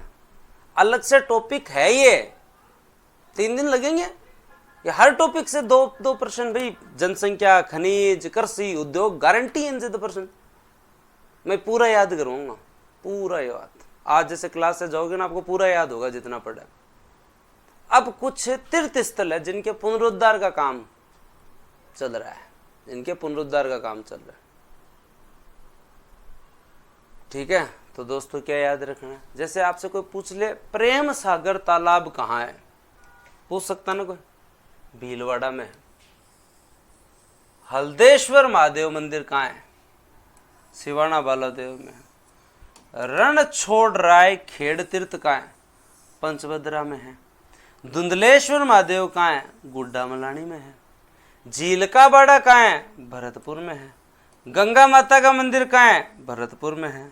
अलग से टॉपिक है ये, 3 दिन लगेंगे ये हर टॉपिक से 2% भाई, जनसंख्या, खनिज, कृषि, उद्योग, गारंटी है इनसे 2%। मैं पूरा याद करवाऊंगा, पूरा याद। आज जैसे क्लास से जाओगे ना आपको पूरा याद होगा जितना पढ़ा। अब कुछ तीर्थ स्थल है जिनके पुनरुद्धार का काम चल रहा है, जिनके पुनरुद्धार का काम चल रहा है, ठीक है। तो दोस्तों क्या याद रखना है, जैसे आपसे कोई पूछ ले प्रेम सागर तालाब कहाँ है, पूछ सकता ना कोई, भीलवाड़ा में है। हल्देश्वर महादेव मंदिर कहाँ है, सिवाना बालादेव में है। रणछोड़ राय खेड़ तीर्थ कहाँ है, पंचभद्रा में है। धुंधलेश्वर महादेव कहाँ है, गुड्डा मलानी में है। झील का बाड़ा कहाँ है, भरतपुर में है। गंगा माता का मंदिर कहाँ है, भरतपुर में है।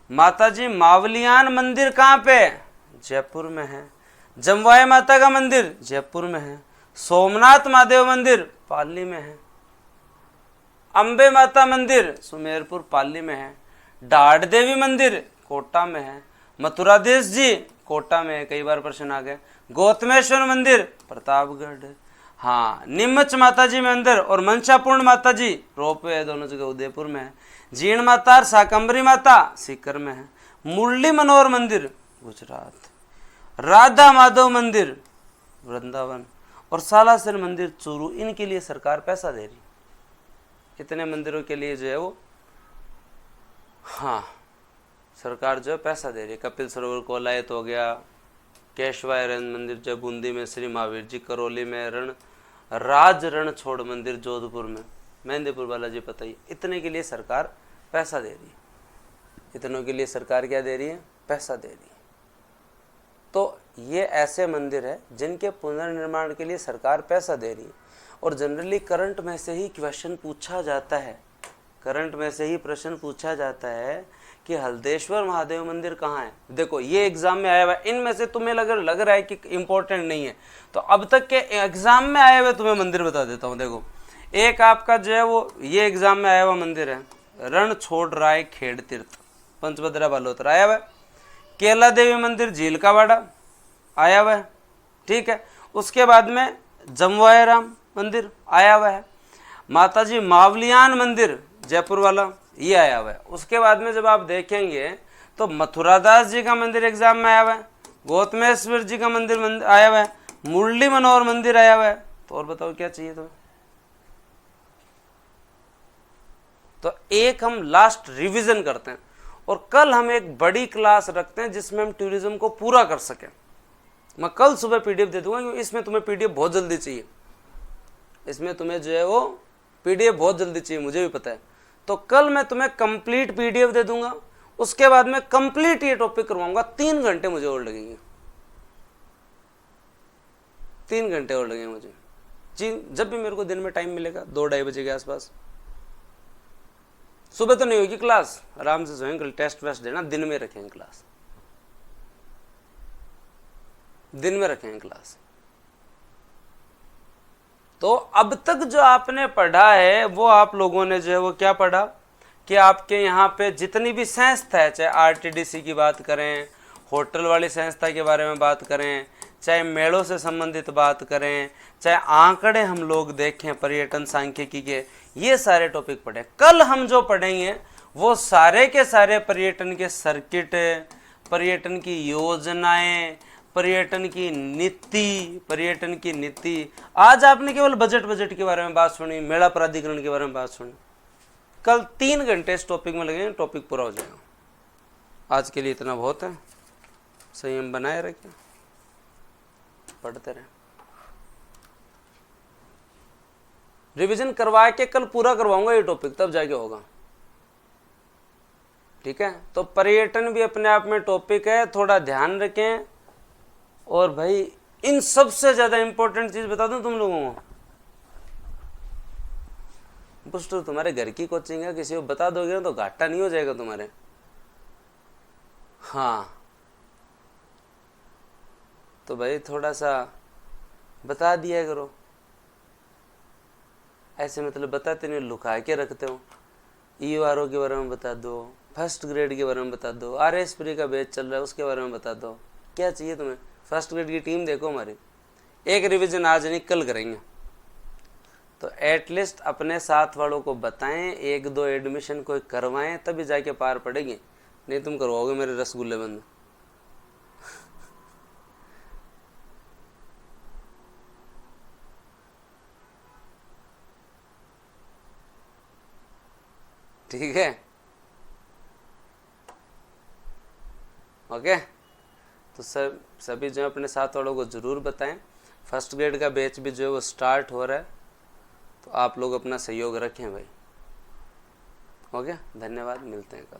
माताजी मावलियान मंदिर कहाँ पे, जयपुर में है। जमवाई माता का मंदिर जयपुर में है। सोमनाथ महादेव मंदिर पाली में है। अंबे माता मंदिर सुमेरपुर पाली में है। डाढ़ देवी मंदिर कोटा में है। मथुराधीश जी कोटा में है, कई बार प्रश्न आ गए। गौतमेश्वर मंदिर प्रतापगढ़, हाँ। नीमच माता जी मंदिर और मनसापूर्ण माता जी रोपवे है, दोनों जगह उदयपुर में है। जीण माता और शाकंभरी माता सीकर में है। मुरली मनोहर मंदिर गुजरात। राधा माधव मंदिर वृंदावन और सालासर मंदिर चूरू। इनके लिए सरकार पैसा दे रही, इतने मंदिरों के लिए जो है वो, हाँ सरकार जो है पैसा दे रही है। कपिल सरोवर कोलायत हो गया, केशवायरन मंदिर जो बूंदी में, श्री महावीर जी करौली में, रणछोड़ मंदिर जोधपुर में, मेहंदीपुर बालाजी पता ही। इतने के लिए सरकार पैसा दे रही है, इतनों के लिए सरकार क्या दे रही है, पैसा दे रही है। तो ये ऐसे मंदिर है जिनके पुनर्निर्माण के लिए सरकार पैसा दे रही है। और जनरली करंट में से ही क्वेश्चन पूछा जाता है, करंट में से ही प्रश्न पूछा जाता है कि हल्देश्वर महादेव मंदिर कहाँ है। देखो ये एग्जाम में आया हुआ है, इनमें से तुम्हें लग रहा है कि इंपॉर्टेंट नहीं है, तो अब तक के एग्जाम में आए हुए तुम्हें मंदिर बता देता हूँ। देखो एक आपका जो है वो ये एग्जाम में आया हुआ मंदिर है, रणछोड़ राय खेड़ तीर्थ, पंचभद्रा बालोतरा आया हुआ है। केला देवी मंदिर झील का बाड़ा आया हुआ है, ठीक है। उसके बाद में जमवाई राम मंदिर आया हुआ है। माताजी मावलियान मंदिर जयपुर वाला ये आया हुआ है। उसके बाद में जब आप देखेंगे तो मथुरादास जी का मंदिर एग्जाम में आया हुआ है। गौतमेश्वर जी का मंदिर आया हुआ है। मुरली मनोहर मंदिर आया हुआ है। तो और बताओ क्या चाहिए तुम्हें। तो एक हम लास्ट रिवीजन करते हैं और कल हम एक बड़ी क्लास रखते हैं जिसमें हम टूरिज्म को पूरा कर सकें। मैं कल सुबह पीडीएफ दे दूंगा क्योंकि इसमें तुम्हें पीडीएफ बहुत जल्दी चाहिए, इसमें तुम्हें जो है वो पीडीएफ बहुत जल्दी चाहिए, मुझे भी पता है। तो कल मैं तुम्हें कंप्लीट पीडीएफ दे दूंगा, उसके बाद में कंप्लीट ये टॉपिक करवाऊंगा। 3 घंटे मुझे और लगेंगे, 3 घंटे और लगेंगे मुझे जी, जब भी मेरे को दिन में टाइम मिलेगा 2-2:30 बजे के आसपास। सुबह तो नहीं होगी क्लास, आराम से सोएंगे, कल टेस्ट वेस्ट देना, दिन में रखेंगे क्लास, दिन में रखेंगे क्लास। तो अब तक जो आपने पढ़ा है वो आप लोगों ने जो है वो क्या पढ़ा कि आपके यहाँ पे जितनी भी संस्था है, चाहे आरटीडीसी की बात करें, होटल वाली संस्था के बारे में बात करें, चाहे मेलों से संबंधित बात करें, चाहे आंकड़े हम लोग देखें पर्यटन सांख्यिकी के, ये सारे टॉपिक पढ़े। कल हम जो पढ़ेंगे वो सारे के सारे पर्यटन के सर्किट, पर्यटन की योजनाएं, पर्यटन की नीति। आज आपने केवल बजट के बारे में बात सुनी, मेला प्राधिकरण के बारे में बात सुनी। कल 3 घंटे इस टॉपिक में लगेंगे, टॉपिक पूरा हो जाएगा। आज के लिए इतना बहुत है, संयम बनाए रखें, पढ़ते रहें। रिवीजन करवा के कल पूरा करवाऊंगा ये टॉपिक, तब जाके होगा। ठीक है, तो पर्यटन भी अपने आप में टॉपिक है, थोड़ा ध्यान रखें। और भाई इन सबसे ज्यादा इंपॉर्टेंट चीज बता दूं तुम लोगों को, बुस्टर तुम्हारे घर की कोचिंग है, किसी को बता दोगे ना तो घाटा नहीं हो जाएगा तुम्हारे। हाँ, तो भाई थोड़ा सा बता दिया करो, ऐसे मतलब बताते नहीं, लुका के रखते हो। EORO के बारे में बता दो, फर्स्ट ग्रेड के बारे में बता दो, RS प्री का बैच चल रहा है उसके बारे में बता दो, क्या चाहिए तुम्हें। फर्स्ट ग्रेड की टीम देखो हमारी, एक रिवीजन आज नहीं कल करेंगे। तो एटलीस्ट अपने साथ वालों को बताएं, 1-2 एडमिशन कोई करवाएं, तभी जाके पार पड़ेगी, नहीं तुम करवाओगे मेरे रसगुल्ले बंद। ठीक है, ओके। तो सभी जो है अपने साथ वालों को ज़रूर बताएं। फर्स्ट ग्रेड का बैच भी जो है वो स्टार्ट हो रहा है, तो आप लोग अपना सहयोग रखें भाई। ओके, धन्यवाद, मिलते हैं कल।